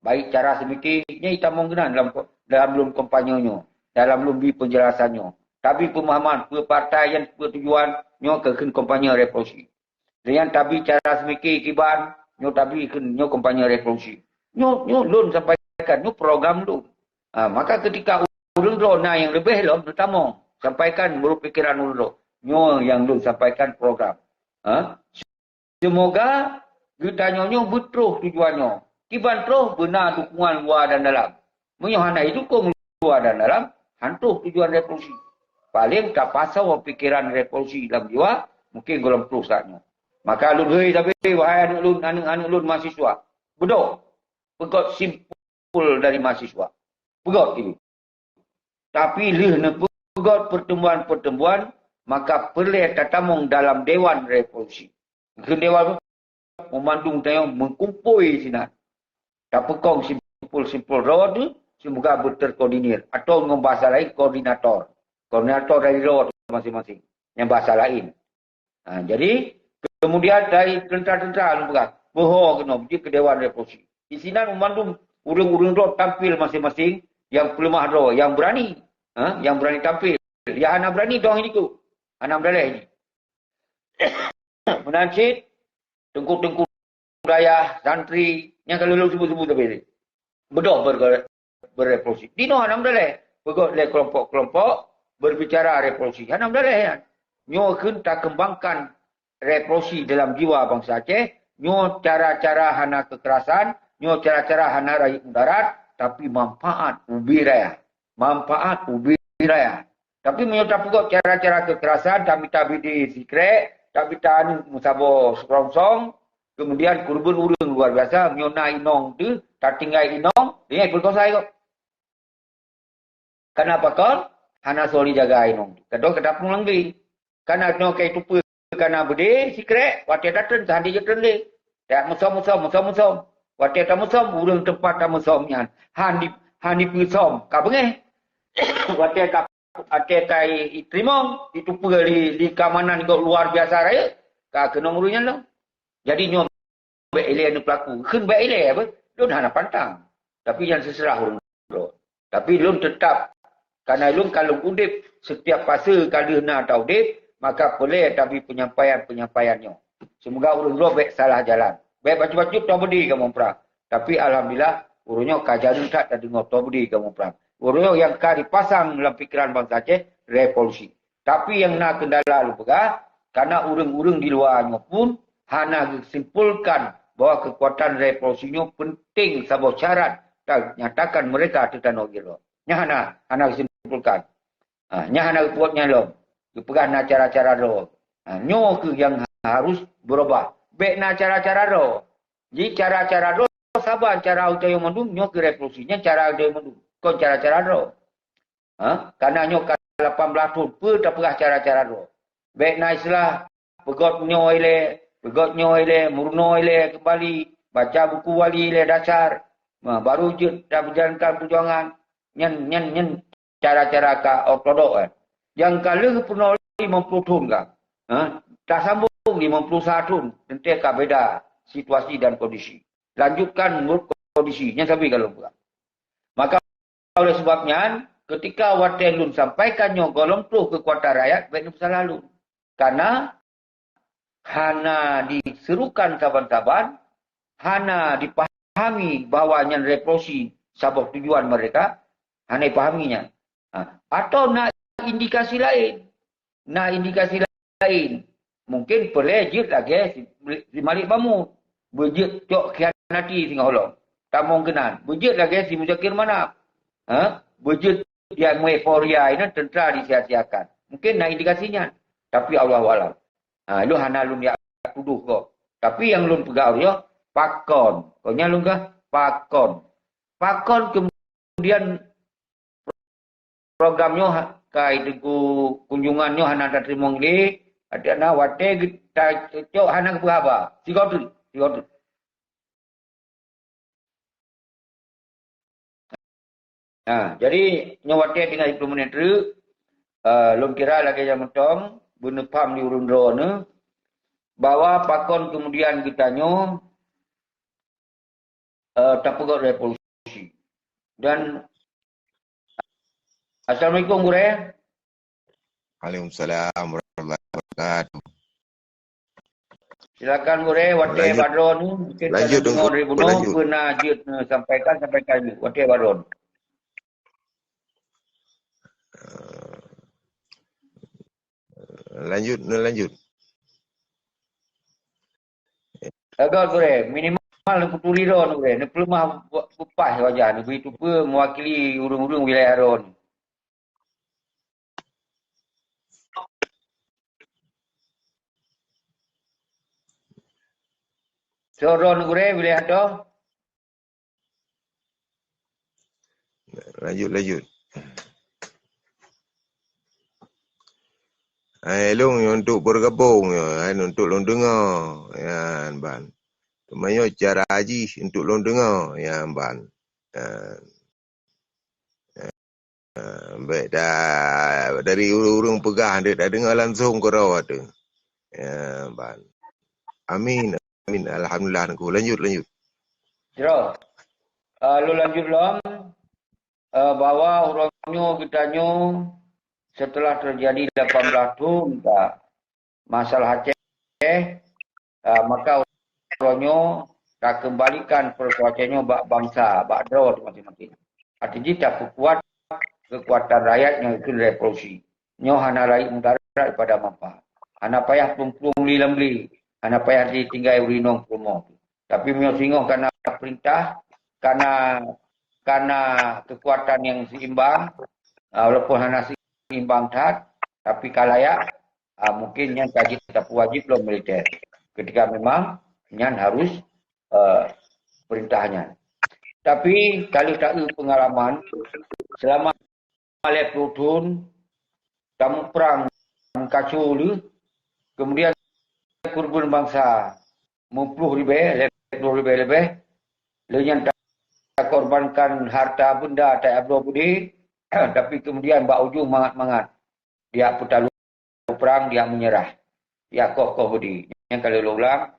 Baik cara semikirnya kita menggunakan dalam belum kampanyenya, dalam belum penjelasannya. Tapi pemahaman, perpartaian, tujuan, nyo ke kampanye revolusi. Dengan tapi cara semikir kiban, nyo tapi nyo kampanye revolusi. Nyo lun sampaikan, nyo program lun. Maka ketika ulun rona yang lebih lom, terutama sampaikan menurut pikiran ulun, nyo yang lun sampaikan program. Semoga kita nyo betul tujuannya. Kiban terus benar dukungan luar dan dalam. Menyohana itu dukung luar dan dalam, hantu tujuan revolusi. Paling tak pasal pikiran revolusi dalam jiwa, mungkin golong terus saatnya. Maka lun hei tapi wahai anak lun mahasiswa. Bedok. Pegot simpul dari mahasiswa. Pegot itu. Tapi pegot pertemuan-pertemuan, maka perlu tatamung dalam Dewan Revolusi. Dewan memandung tayang mengkumpui sini. Tak pekong simpul-simpul road, semoga berterkoordinir. Atau dengan bahasa lain, koordinator. Koordinator dari road masing-masing. Yang bahasa lain. Jadi, kemudian dari tentera-tentera, bohong kena pergi ke Dewan Revolusi. Di sini memandung urung-urung road tampil masing-masing yang pelemah road, yang berani. Yang berani tampil. Yang anak berani, dong ini tu. Anak berani ini. Menancit, tengkuk-tengkuk budaya, santri, yang kalau lu sebut-sebut tapi ini. Bedoh berrevolusi. Di no hanam daleh. Begot le kelompok-kelompok berbicara revolusi. Hanam daleh ya. Nyo akan tak kembangkan revolusi dalam jiwa bangsa Aceh. Nyo cara-cara hana kekerasan. Nyo cara-cara hana rakyat mudarat. Tapi manfaat ubi raya. Manfaat ubi raya. Tapi nyo tak begot cara-cara kekerasan. Tapi di sikrek. Tapi tak musabo serongsong. Kemudian kurban urang luar biasa, menyona inong tu, tak tinggal inong, dia berkosai kok. Kenapa kau? Hana soli jaga inong. Kedua kedapung lagi. Karena no kayak tupu, karena berde, sikrek, waktu datang, sehari jatuh le. Tak musom. Waktu tak musom, urang tempat tak musomnya. Hani musom. Kau bengeh? Waktu tak kai trimong, itu pergi di keamanan kau luar biasa raya, kau kena urunya lah. Jadi nyo baik ilai anu pelaku. Kan baik ilai apa? Lun hana pantang. Tapi yang seserah urang. Tapi lun tetap. Karena lun kalau udip setiap fase kali nak atau udip, maka boleh tapi penyampaiannya. Semoga urang lo baik salah jalan. Baik baju-baju tau budi kamu perang. Tapi alhamdulillah urunyo kajian tak ada dengar tau budi kamu perang. Urunyo yang kari pasang dalam pikiran bangsa Aceh revolusi. Tapi yang nak kendala lu pegah karena urang-urang di luarnya pun hana simpulkan bahwa kekuatan revolusinya penting sebuah syarat nyatakan mereka tetanau giro. Nya hana simpulkan. Nya hana buatnya lo. Kepegan cara-cara ro. Nyo ke yang harus berubah. Baik na cara-cara ro. Jadi cara-cara ro sabar cara utayo mandum nyo ke revolusinya cara utayo mandum. Kon cara-cara ro. Karena nyo 18 tahun pun tak pernah cara-cara ro. Baik na istilah pegot nyo ile, murno ile kembali, baca buku wali ile dasar, baru je dah berjalankan perjuangan, nyen cara-cara ka ortodok kan. Yang kalau pernah 50 tahun kan, tak sambung 51 tahun, tentu ka beda situasi dan kondisi. Lanjutkan menurut kondisinya sampai kalau bukan. Maka oleh sebabnya, ketika Watelun sampaikannya golong tu kekuatan rakyat, baik masa lalu. Karena hana diserukan saban-saban, hana dipahami bahawa yang revolusi sabab tujuan mereka, hana dipahaminya. Atau nak indikasi lain. Mungkin pelejit lagi si Malik Bamu. Berjit cok khianati singa holong. Tak mungkinan. Berjit lagi si Muzakir Manap. Berjit yang euforia ini tentera disia-siakan. Mungkin nak indikasinya. Tapi Allah Alam. Lu hana lun ya tuduh kok. Tapi yang lun pegau yo pakon. Konya lun kah? Pakon. Pakon kemudian programnya kai dengan kunjungannya hana tak terima ngi. Ada na wate kita cok hana ke apa? Sigotu. Jadi nyawate dengan 10 menit tu lun kira lagi yang mentong benepam di urundro ni bahwa pakon kemudian kitanya tak pegat revolusi. Dan Assalamualaikum Gure. Waalaikumsalam warahmatullahi wabarakatuh. Silakan Gure, Wate Badron ni lanjut dengar Ribuno pernah sampaikan ni Wate Badron. Lanjut. Agak Gure, minimal ni putuli ron Gure, ni pelemah kupas wajah ni begitu pun mewakili urung-urung wilayah ron. So ron Gure wilayah tu. Lanjut. Long untuk bergabung, untuk long dengar, ya ban. Temannya cara haji untuk long dengar, ya ban. Baik dah dari urung pegah dia dah dengar langsung ke rawat tu. Ya ban. Amin. Alhamdulillah aku. Lanjut. Jero. Lu lanjut long. Bahwa orangnya kitanya setelah terjadi 18 tahun masalah Aceh, maka orangnya tak kembalikan perkuatannya bak bangsa, bak draw macam-macam. Artinya tak kuat kekuatan rakyatnya itu revolusi. Nyo hana rakyat mudarat pada mampa. Hana payah plung-plung li, hana payah ditinggal urinong promo. Tapi mio singoh karena perintah, karena kekuatan yang seimbang, walaupun hana seimbang tat, tapi kalayak mungkin yang kaji tetap wajib lo militer. Ketika memang yang harus perintahnya. Tapi kalau tak ada pengalaman, selama Malek Plutun, kamu perang kacau lu, kemudian kurban bangsa 50,000 lebih, yang tak korbankan harta benda tak abdo budi, tapi kemudian bak ujung mangat-mangat. Dia putalu perang, dia menyerah. Dia kokoh budi. Yang kalau ulang,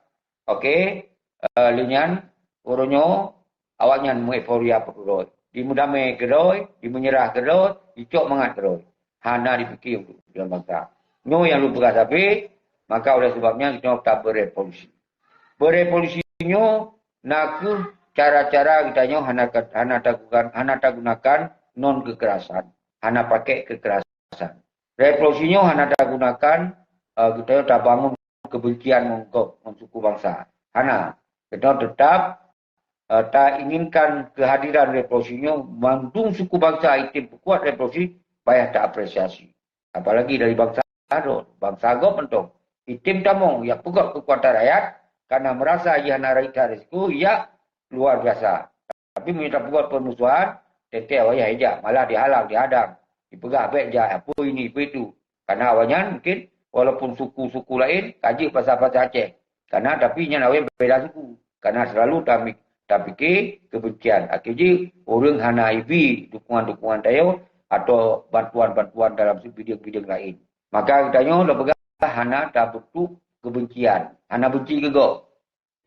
okey, lenyan, uronyo, awaknya euforia perut. Di mudame kedoi, di menyerah kedoi, dicok mangat kedoi. Hana dipikir dalam bangsa. Nyo yang lupa tapi, maka oleh sebabnya kita tak berevolusi. Berevolusinya, naku cara-cara kitanya hana tak gunakan non kekerasan. Hana pakai kekerasan. Revolusinya hana tak gunakan, kita tak bangun kebencian untuk suku bangsa. Hana. Kita tetap tak inginkan kehadiran revolusinya, mandung suku bangsa itim kuat revolusi, payah tak apresiasi. Apalagi dari bangsa Arab, bangsa Agop mentong. Itim tamong, yang pegak kekuatan rakyat, karena merasa ia narika risiko, ia luar biasa. Tapi minta buat permusuhan, teteh awalnya hijab, malah dihalang, dihadang. Dipegak baik je, apa ini, apa itu. Karena awalnya mungkin, walaupun suku-suku lain, kaji pasal-pasal Aceh. Karena tapi yang awalnya berbeda suku. Karena selalu tak fikir kebencian. Akhirnya, orang hana IV, dukungan-dukungan tayo, atau bantuan-bantuan dalam bidang-bidang lain. Maka kitanya, dah pegang hana tak bentuk kebencian. Hana benci ke kau.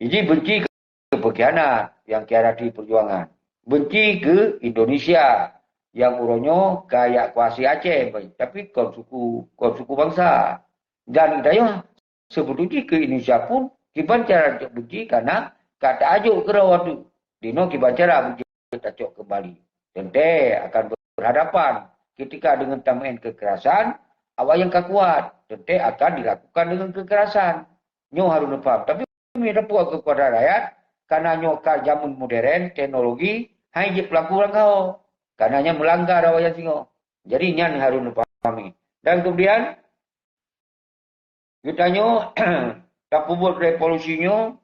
Jadi benci ke pengkhianat yang kira di perjuangan. Benci ke Indonesia yang uronyo kayak kuasi Aceh. Tapi kau suku bangsa. Dan kita sebetulnya ke Indonesia pun kiban cara benci karena kata ajuk ke rawat tu. Dino kiban cara benci tacok kembali. Tentu akan berhadapan ketika dengan tambahan kekerasan, awak yang kuat. Tentu akan dilakukan dengan kekerasan. Nyo harus faham. Tapi mereka puas kepada rakyat karena nyoka zaman modern teknologi hanya pelaku langkau karenanya melanggar awak singo. Jadi nyan harus dipahami. Dan kemudian kita nyo tak buat revolusinya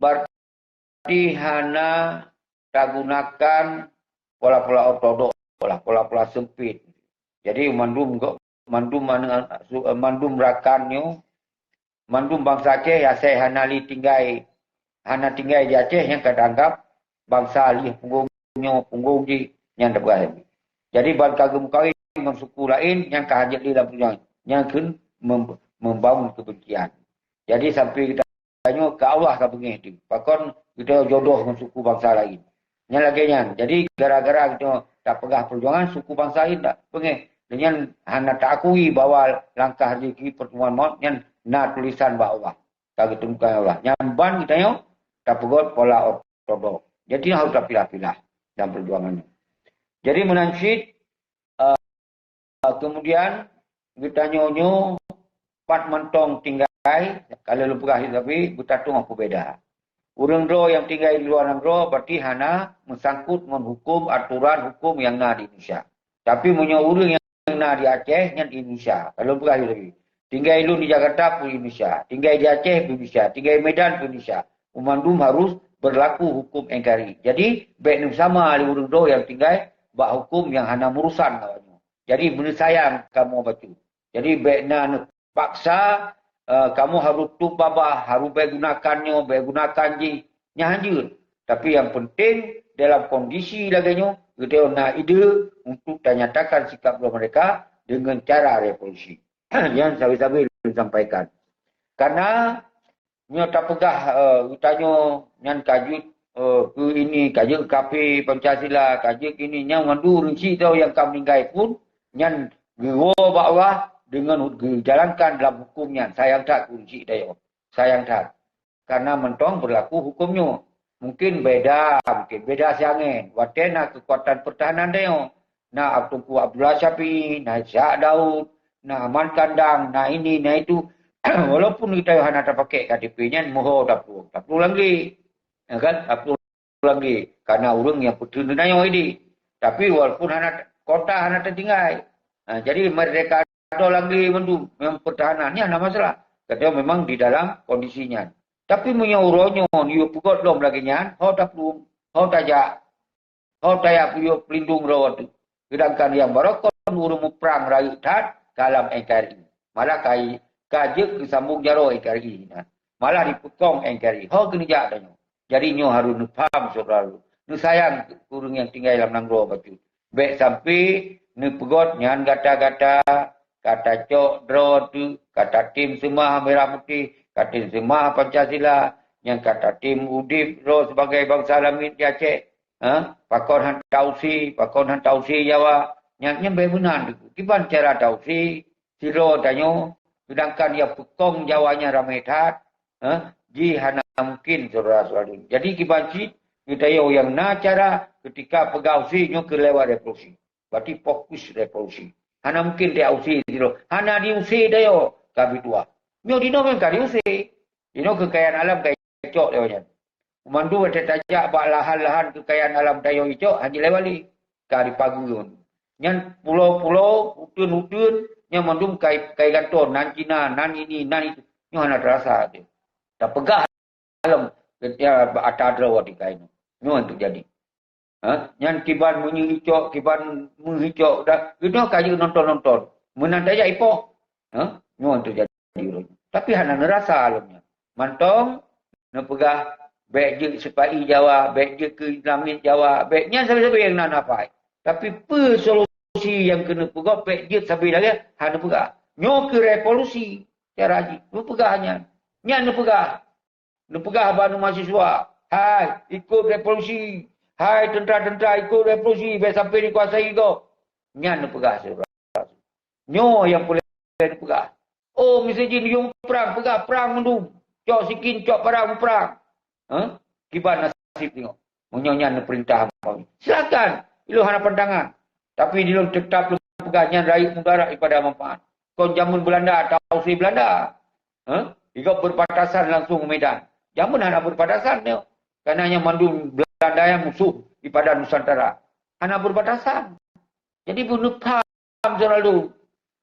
berarti hana tak gunakan pola-pola ortodok, pola-pola sempit. Jadi mandum rakannya mandum bangsa Aceh ya saya hanali tinggai di Aceh yang kedanggap bangsa alih punggung di yang terbaik. Jadi bangsa gemukawin dengan suku lain yang kehajat di dalam perjuangan yang akan membangun kebencian. Jadi sampai kita tanya ke Allah tak pengih. Bahkan kita jodoh dengan suku bangsa lain. Yang laginya. Jadi gara-gara kita tak pegah perjuangan suku bangsa lain tak pengih. Dengan hanya tak akui bahwa langkah rezeki pertemuan maut yang na tulisan ba Allah. Tak ditemukan Allah. Nyamban kita yo tak pegot pola ortodok. Jadi harus tak pilah-pilah dalam perjuangannya. Jadi menansyid kemudian kita nyonyo pat mentong tinggai kalau lu pegah tapi kita tu apa beda. Urang ro yang tinggal di luar negara berarti hana mensangkut menghukum aturan hukum yang na di Indonesia. Tapi punya urang yang na di Aceh yang di Indonesia. Kalau pegah lagi. Tinggal lu di Jakarta pun Indonesia, tinggal di Aceh pun Indonesia, tinggal di Medan pun Indonesia. Umandum harus berlaku hukum NKRI. Jadi baik sama ada urang do yang tinggal bak hukum yang hana murusan kawannya. Jadi benar sayang kamu baca. Jadi baik na paksa kamu harus tu babah, harus baik gunakan je nyahanjur. Tapi yang penting dalam kondisi laganya kita nak ide untuk nyatakan sikap mereka dengan cara revolusi. Yang sabi-sabi disampaikan. Karena nyo tak pegah tanya nyan kajut ke ini kajut KP Pancasila kajut ini nyang mandu rinci tau yang kami ninggai pun nyan gewo Allah dengan dijalankan dalam hukumnya. Sayang tak kunci dayo. Sayang tak. Karena mentong berlaku hukumnya. Mungkin beda siangin. Watena kekuatan pertahanan dayo. Nah Abdul Abdullah Syafi'i, nah Syak Daud, nah aman kandang, nah ini, nah itu. Walaupun kita hanya tak pakai KTP-nya, mohon tak perlu lagi. Ya kan? Tak perlu lagi. Karena orang yang putih nanya ini. Tapi walaupun hanya kota hanya tertinggal. Nah, jadi mereka ada lagi mendung. Memang pertahanannya ada masalah. Kata memang di dalam kondisinya. Tapi menyauronya, dia pukul belum lagi nyan, tak perlu, tak jak. Tak jak pelindung rawat. Sedangkan yang barokon urung perang rayu tat dalam NKRI. Malah kajik disambung jaro NKRI. Malah dipotong NKRI. Kena jak tanya. Jadi nyo harus faham saudara. Nu sayang urung yang tinggal dalam nanggro batu. Baik sampai nu pegot nyan gata-gata, kata cok dro tu, kata tim semua merah putih, kata tim semua Pancasila, yang kata tim Udip ro sebagai bangsa langit di Aceh. Pakon han tausi Jawa. Yang benar itu. Kiban cara tausi, silo tanyo, sedangkan dia pekong Jawanya ramai tat, ji hana mungkin saudara-saudara. Jadi kibanci kita yang na cara ketika pegawai nyo ke lewat revolusi. Berarti fokus revolusi. Hana mungkin dia usi silo. Hana diusi dayo kabi tua. Nyo dino memang diusi. Dino kekayaan alam kayak cok lewatnya. Memandu ada tajak bak lahan-lahan kekayaan alam daya hijau haji lewali ka di pagun. Nyan pulau-pulau utun-utun yang mandum kai gantor nan Cina nan ini nan itu. Nyo hana terasa tu. Tak pegah alam ketia atadra wa di kain. Nyo untuk jadi. Nyan kiban menyihicok, kiban menghicok dah. Kita kayu nonton-nonton. Menan daya ipoh. Nyo untuk jadi. Tapi hana nerasa alamnya. Mantong nak pegah baik je sepai Jawa, baik je ke langit Jawa, baiknya sampai-sampai yang nak nafai. Tapi apa solusi yang kena pegah, baik je sampai lagi, hanya pegah. Nyo ke revolusi, cara haji. Nyo pegah hanya. Nyan nak pegah. Nak pegah abang mahasiswa. Hai, ikut revolusi. Hai, tentera-tentera ikut revolusi, baik sampai dikuasai kau. Nyan nak pegah. Nyo yang boleh pegah. Oh, mesti jin yung perang, pegah, perang mendung. Cok sikin, cok perang. Kibar nasib tengok. Menyonya perintah kami. Silakan. Ilu hana pandangan. Tapi dia tetap pegahnya rakyat mudarat daripada manfaat. Kau jamun Belanda atau si Belanda. Jika berbatasan langsung ke Medan. Jamun hana berbatasan. Kerana yang mandung Belanda yang musuh daripada Nusantara. Hana berbatasan. Jadi bunuh kam selalu.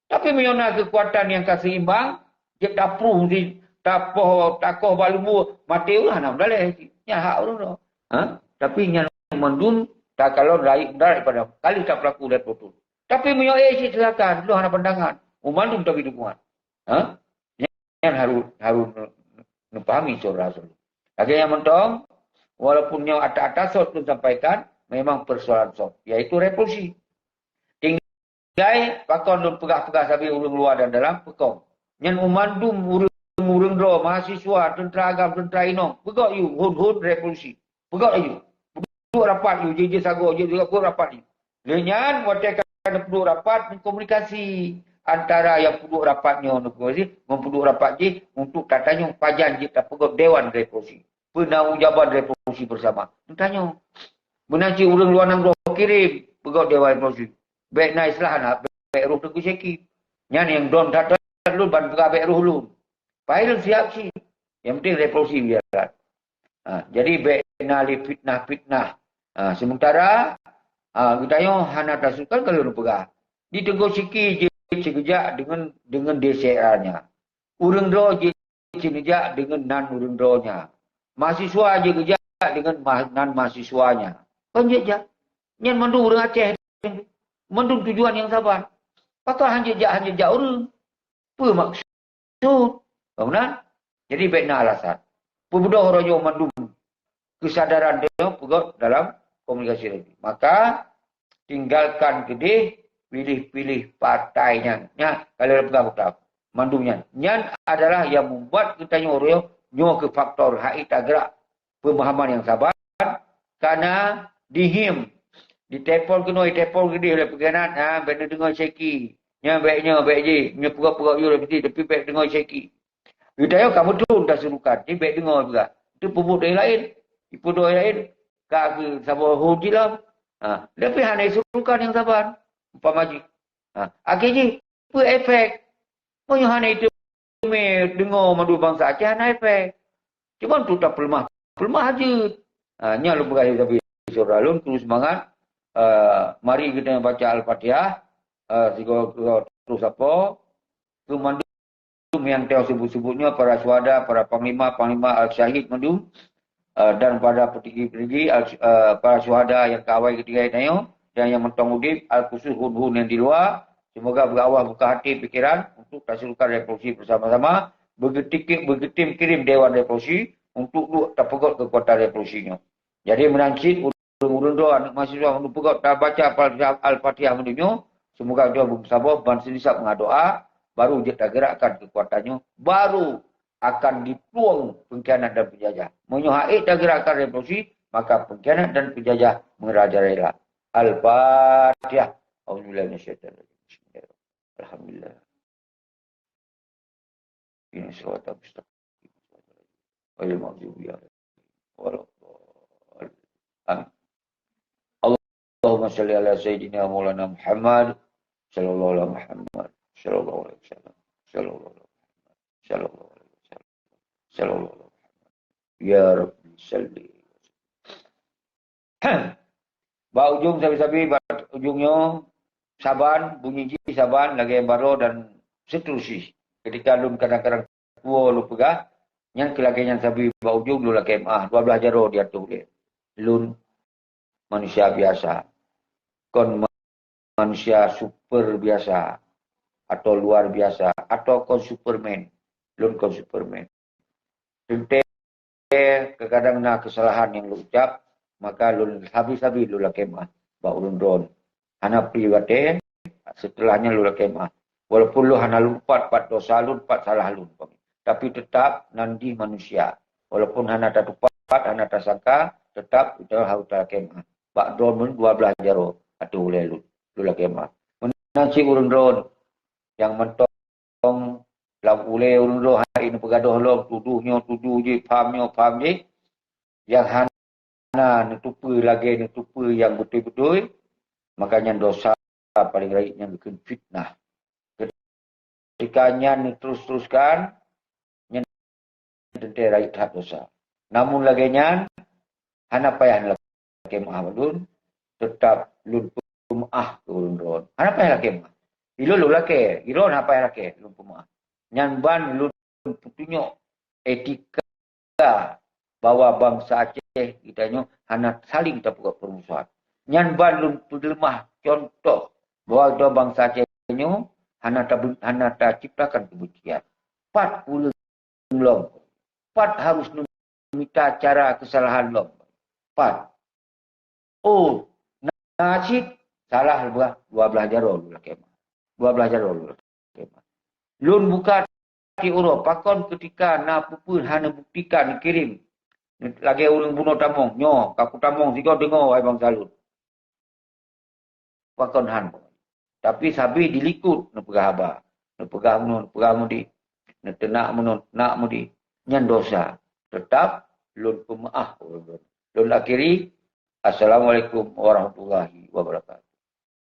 Tapi menyona kekuatan yang seimbang. Dia tak perlu takoh balumu mati ulah nak daleh nya hak orang tu tapi nya mendun tak kalau rakyat daripada kali tak berlaku dan betul tapi menyo silakan lu hana pandangan umandum tapi dukungan yang harus pahami surah rasul lagi yang mentong walaupun yang atas sot pun sampaikan memang persoalan sot yaitu revolusi tinggal pakon lu pegah-pegah sambil ulung luar dan dalam pekong yang umandum murung dro mahasiswa tentera agam tentera inong pegak you hud revolusi pegak you duduk rapat you je sago je juga pun rapat you lenyan watekan duduk rapat komunikasi antara yang duduk rapatnya mempuduk rapat je untuk katanya pajan je tak pegak dewan revolusi penanggujaban revolusi bersama tanya menanci urang luar nang kirim pegak dewan revolusi baik na islah nak baik ruh tegu seki nyan yang don datang lu ban pegak baik ruh lu Pahil siap sih. Yang penting revolusi biarkan. Jadi benali fitnah. Sementara kita yang hana tasukan kalau pegah. Ditegur siki je cegejak dengan DCR-nya. Urang dro je cegejak dengan nan urang dro-nya. Mahasiswa je gejak dengan nan mahasiswanya. Penjejak. Nyan mandung urang Aceh. Mandung tujuan yang sabar. Pakai hanjejak urang. Apa maksud? Kemudian, jadi baiknya alasan. Pemudah rojo mandum kesadaran dia pegot dalam komunikasi lagi. Maka, tinggalkan gede, pilih-pilih partainya. Kalau pegang-pegang. Mandumnya. Nyan adalah yang membuat kita nyo ke faktor HI tak gerak. Pemahaman yang sabar. Karena dihim. Ditepol gede oleh pegangan. Benda dengar syeki. Yang baik je. Nya pura-pura you tapi baik dengar syeki. Hidayah kamu tu dah suruhkan. Ini baik dengar juga. Itu pemuda yang lain. Pemuda yang lain. Kak sabar hujilam. Tapi hanya suruhkan yang sabar. Umpama maji. Akhirnya, apa efek? Punya hanya itu. Dengar madu bangsa Aceh hanya efek. Cuma tu tak pelemah. Pelemah aja. Nya lu berkali tapi surah lun. Terus semangat. Mari kita baca Al-Fatihah. Terus apa? Tu mandu yang telah sebut-sebutnya para syuhada, para panglima al-syahid mandum dan pada petinggi-petinggi para syuhada yang kawai ketiga itu dan yang mentong udip al-khusus hud-hud yang di luar semoga berawal buka hati fikiran untuk tasirkan revolusi bersama-sama bergetim kirim dewan revolusi untuk tak pegot kekuatan revolusinya jadi menancit urun doa anak mahasiswa untuk pegot tak baca al-fatihah mandumnya semoga dia bersabar dan senisap mengadoa baru dia tak gerakkan kekuatannya, baru akan dituang pengkhianat dan penjajah. Menyohai tak gerakkan revolusi, maka pengkhianat dan penjajah merajalela. Al-Fatihah. Bismillahirrahmanirrahim. Alhamdulillah. Ini suatu mustaqim. Al-Maghdubi Amin. Allahumma salli ala Sayyidina Maulana Muhammad sallallahu alaihi Muhammad. Sallallahu alaihi wasallam. Sallallahu alaihi wasallam. Sallallahu alaihi wasallam. Sallallahu alaihi wasallam. Ya Rabbi salli Ba ujung sabi-sabi ujungnya saban, bunyi ji saban, lagi yang baru dan seterusnya. Ketika lun kadang-kadang tua lu pegah, yang kelagi yang sabi ba ujung lu lagi 12 jaro dia tu dia. Lun manusia biasa. Kon manusia super biasa atau luar biasa atau kon Superman. Lun kon Superman. Tente kadang na kesalahan yang lu ucap, maka lun habis-habis lu lah kemah. Ba ulun ron. Hana pribadi, setelahnya lu lah kemah. Walaupun lu hana lumpat, pat dosa lu, pat salah lu. Tapi tetap nanti manusia. Walaupun hana tak tupat, hana tak sangka, tetap itu harus tak kemah. Ba ron pun 12 jaro. Atau boleh lu lah kemah. Menanci ulun ron. Yang mentong lam ule ulun ron hari ini pegaduh lo tuduh je, faham je. Yang hana nutupi lagi nutupi yang betul-betul. Makanya dosa paling raiknya bikin fitnah. Ketika nyan terus-teruskan, nyan tentu raik tak dosa. Namun lagi nyan, hana payah lagi maafun, tetap lun pemaah ke ulun ron. Hana payah lagi maaf. Ilo lu lagi, ilo hana payah lagi lun pemaah. Nyan ban lun putunyo etika bahwa bangsa Aceh kitanya hana saling tak buat permusuhan. Nyan ban lun lemah contoh bahwa do bangsa Aceh nyo hana ta ciptakan kebencian. 40 lom. 4 harus minta cara kesalahan lom. 4. Oh, nasib salah 12 jaro lu kemah. 12 jaro lu kemah. Lun buka di Eropah pakon ketika na pupun hana buktikan kirim. Lagi ulun bunuh tamong. Nyo, kaku tamong sigo dengo ai bang salun. Pakon han. Tapi sabi dilikut na pegah haba. Na pegah mudi. Na tenak mudi. Nyan dosa. Tetap lun pemaah. Lun akhiri. Assalamualaikum warahmatullahi wabarakatuh.